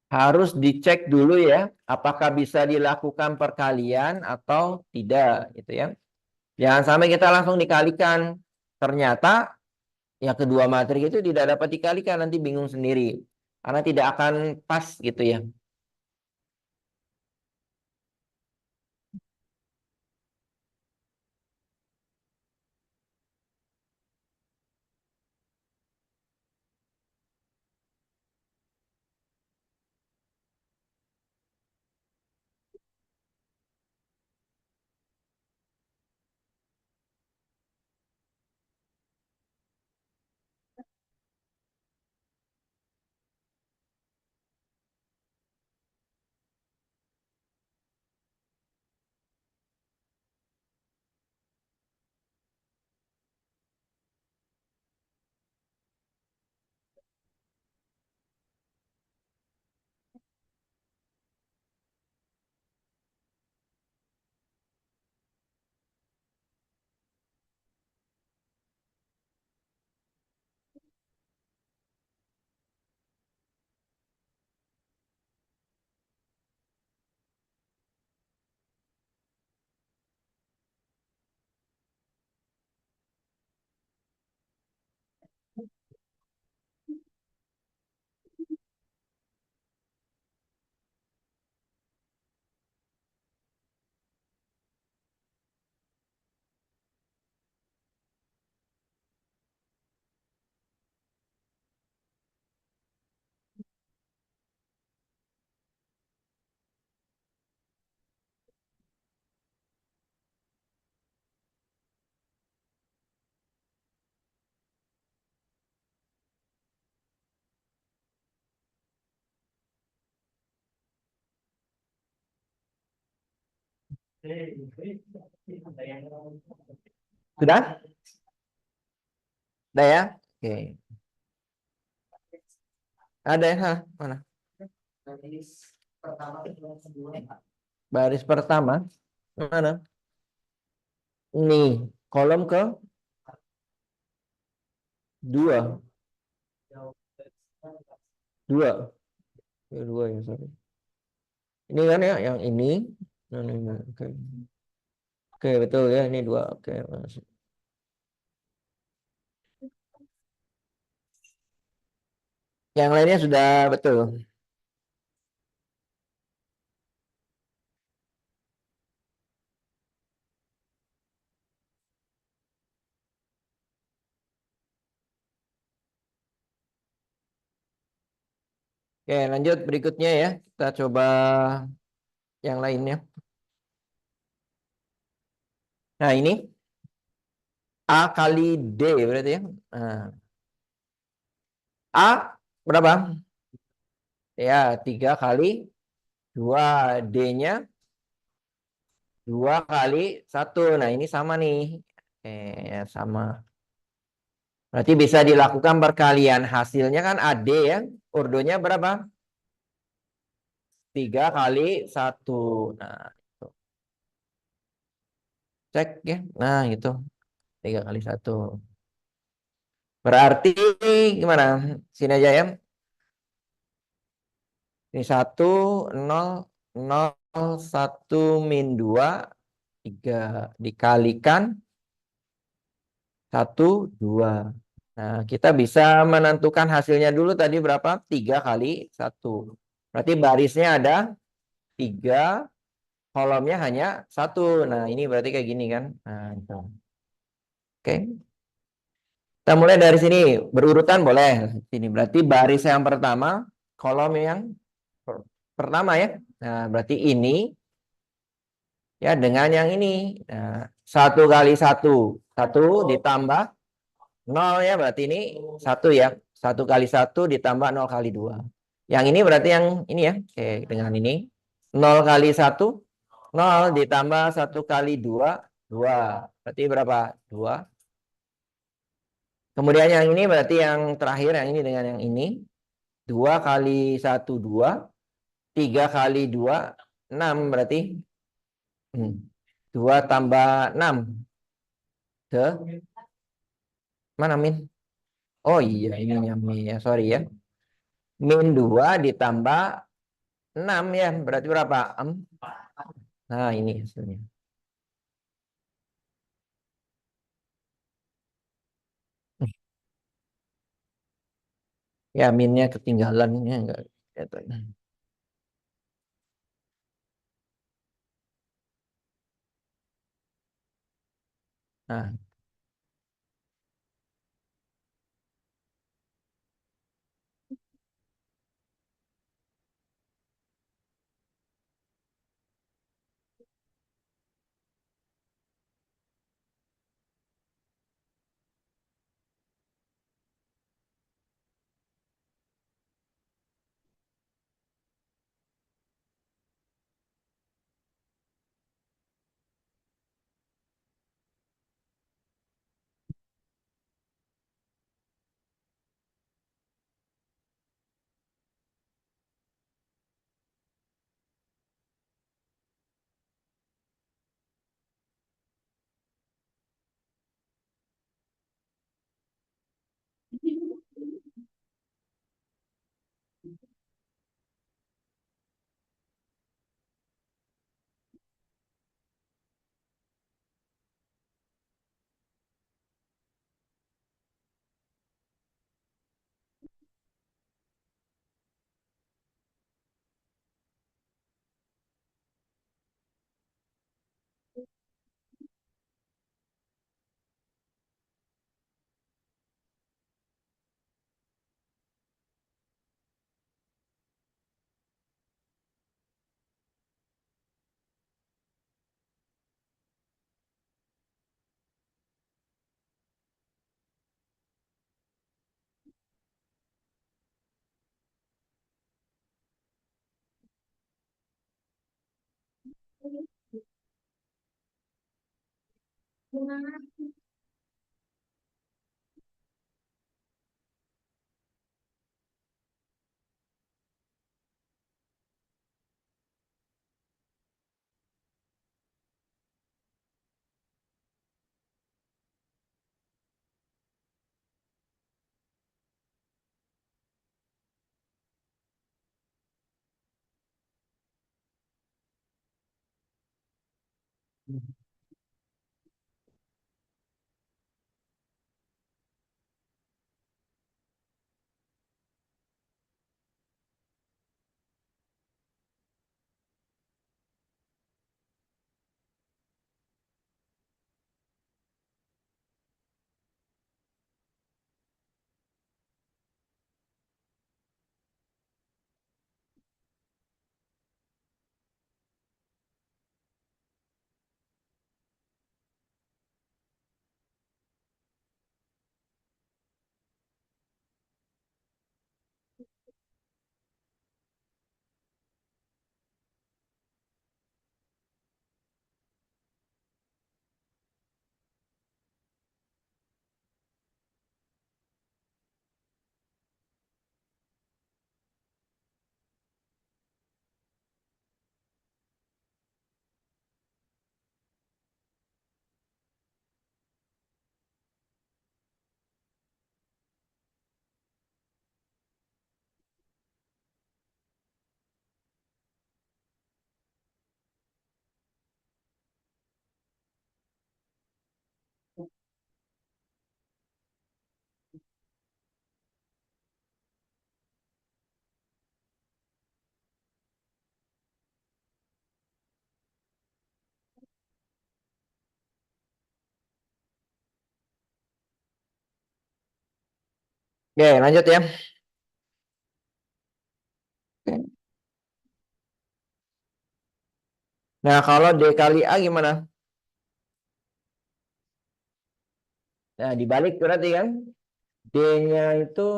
Harus dicek dulu ya, apakah bisa dilakukan perkalian atau tidak gitu ya. Jangan sampai kita langsung dikalikan. Ternyata ya kedua matrik itu tidak dapat dikalikan, nanti bingung sendiri. Karena tidak akan pas gitu ya. Sudah? Sudah ya? Oke. Ada ya? Hah, mana? Baris pertama. Mana? Ini kolom ke 2. 2. 2 ya, sorry. Ini kan ya yang ini. Oke. Oke, betul ya. Ini dua. Oke. Yang lainnya sudah betul. Oke, lanjut berikutnya ya. Kita coba yang lainnya. Nah, ini A kali D berarti ya. Nah, A berapa? Ya, 3 kali 2. D-nya 2 kali 1. Nah, ini sama nih. Ya, sama. Berarti bisa dilakukan perkalian. Hasilnya kan AD ya. Ordonya berapa? 3 kali 1. Nah, itu. Cek ya. Nah, itu. 3 kali 1. Berarti gimana? Sini aja ya. Ini 1, 0, 0, 1, min 2, 3. Dikalikan 1, 2. Nah, kita bisa menentukan hasilnya dulu tadi berapa? 3 kali 1. Berarti barisnya ada 3, kolomnya hanya 1. Nah, ini berarti kayak gini kan. Nah, itu. Oke. Kita mulai dari sini. Berurutan boleh. Sini berarti baris yang pertama, kolom yang pertama ya. Nah, berarti ini ya dengan yang ini. Nah, 1 kali 1. 1 ditambah 0 ya, berarti ini 1 ya. 1 kali 1 ditambah 0 kali 2. Yang ini berarti yang ini ya. Oke, dengan ini. 0 kali 1, 0 ditambah 1 kali 2, 2. Berarti berapa? 2. Kemudian yang ini berarti yang terakhir, yang ini dengan yang ini. 2 kali 1, 2. 3 kali 2, 6 berarti. 2 tambah 6. Ke mana min? Oh iya, ini yang min ya. Sorry ya. Min 2 ditambah 6 ya. Berarti berapa? Nah, ini hasilnya. Ya, minnya ketinggalan. Ya, enggak. Nah, Oke, lanjut ya. Nah, kalau D kali A gimana? Nah, dibalik berarti kan. D-nya itu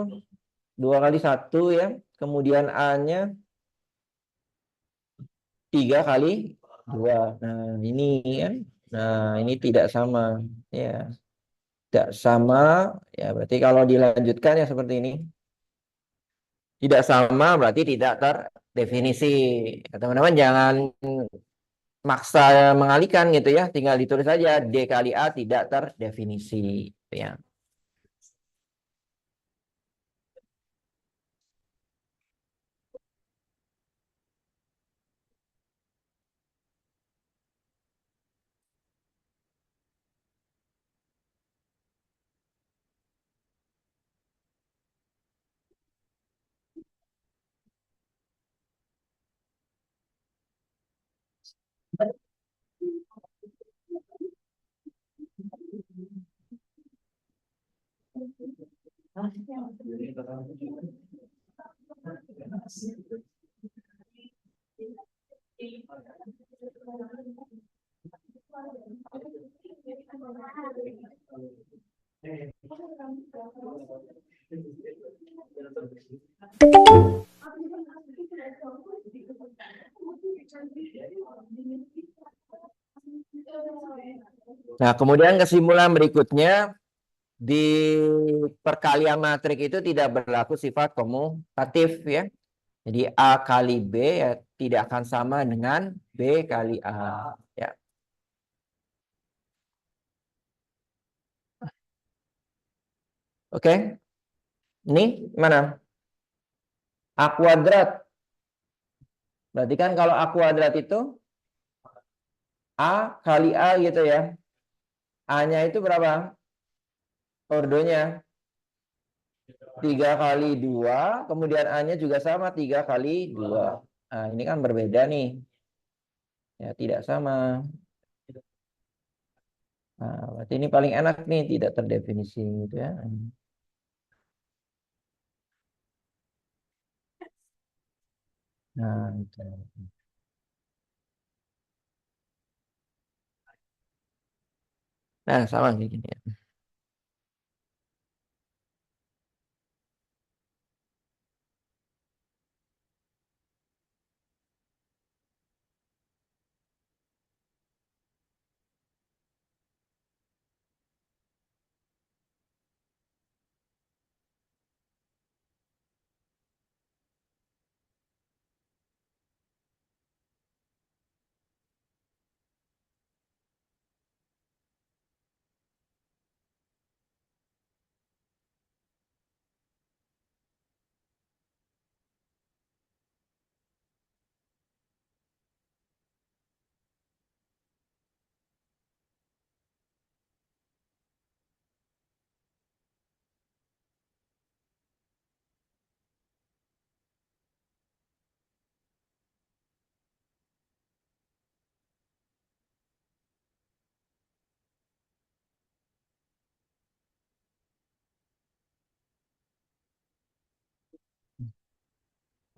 2 kali 1 ya. Kemudian A-nya 3 kali 2. Nah, ini kan. Nah, ini tidak sama. Ya, tidak sama. Ya, berarti kalau dilanjutkan ya seperti ini. Tidak sama berarti tidak terdefinisi. Ya, teman-teman jangan maksa mengalihkan gitu ya. Tinggal ditulis saja D kali A tidak terdefinisi. Ya. Nah, kemudian kesimpulan berikutnya di perkalian matrik itu tidak berlaku sifat komutatif ya. Jadi A kali B ya tidak akan sama dengan B kali A ya. Oke. Ini mana? A kuadrat. Berarti kan kalau A kuadrat itu A kali A gitu ya. A-nya itu berapa? Ordonya 3 kali 2. Kemudian A-nya juga sama 3 kali 2. Nah, ini kan berbeda nih. Ya, tidak sama. Nah, berarti ini paling enak nih, tidak terdefinisi gitu ya. Nah, itu. Nah, sama kayak gini ya.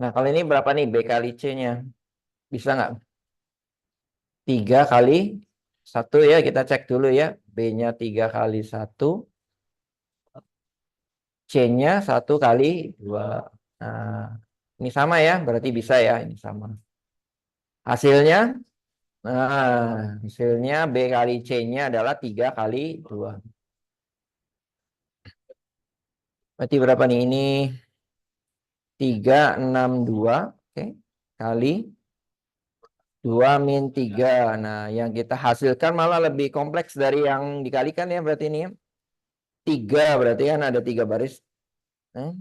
Nah, kalau ini berapa nih B kali C-nya? Bisa nggak? 3 kali 1 ya, kita cek dulu ya. B-nya 3 kali 1, C-nya 1 kali 2. Nah, ini sama ya, berarti bisa ya, ini sama. Hasilnya, hasilnya B kali C-nya adalah 3 kali 2. Berarti berapa nih? Ini 362, oke, kali 2 min 3. Nah, yang kita hasilkan malah lebih kompleks dari yang dikalikan ya, berarti ini ya. 3 berarti kan ada 3 baris. Eh,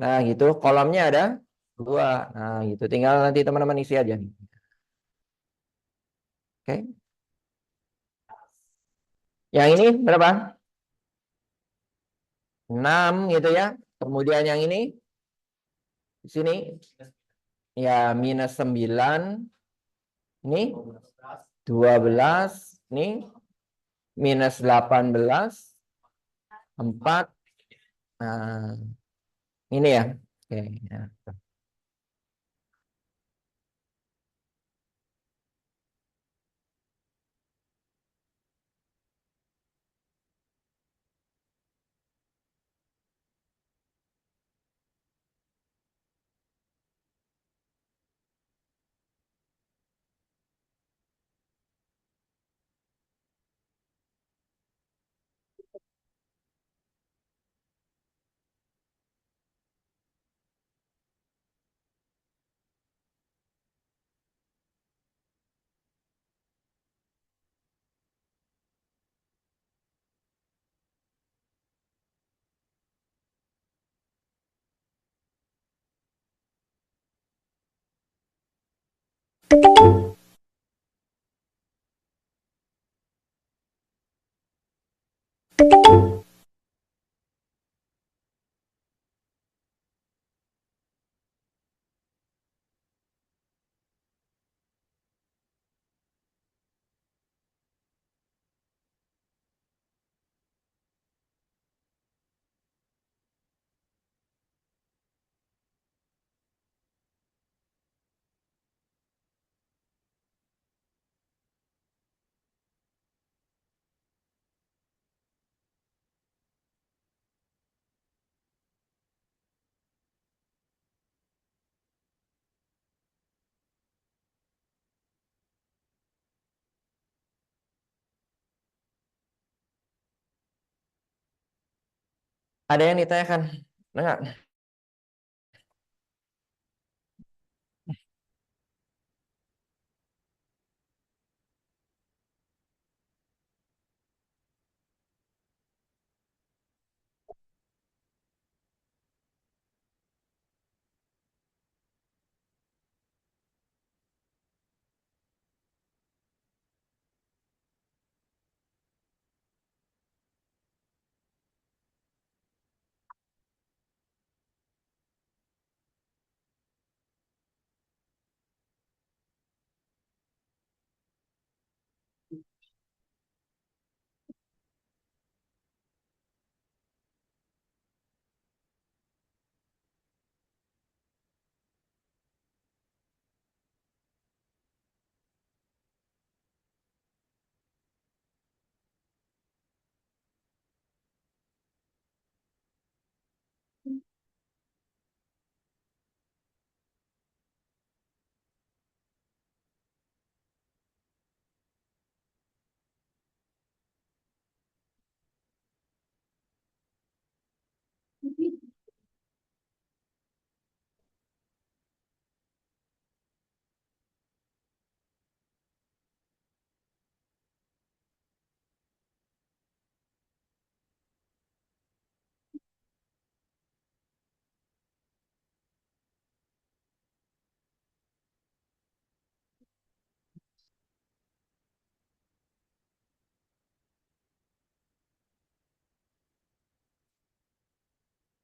Nah, gitu. Kolomnya ada 2. Nah, gitu. Tinggal nanti teman-teman isi aja nih. Oke. Yang ini berapa? 6 gitu ya. Kemudian yang ini di sini ya minus 9. Ini 12. Ini minus 18. 4. Nah, ini ya. Oke. Ya. Ada yang ditanyakan? Enggak?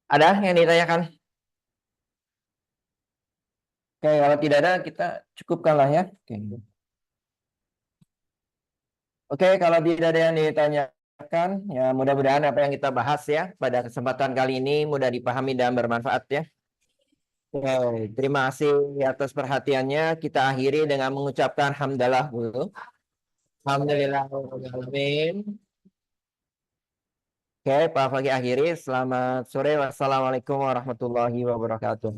Ada yang ditanyakan? Oke, kalau tidak ada kita cukupkanlah ya. Oke. Oke, kalau tidak ada yang ditanyakan, ya mudah-mudahan apa yang kita bahas ya pada kesempatan kali ini mudah dipahami dan bermanfaat ya. Oke, terima kasih atas perhatiannya. Kita akhiri dengan mengucapkan hamdalah dulu. Alhamdulillahirobbilalamin. Oke, Pak Fagi akhiri. Selamat sore. Wassalamualaikum warahmatullahi wabarakatuh.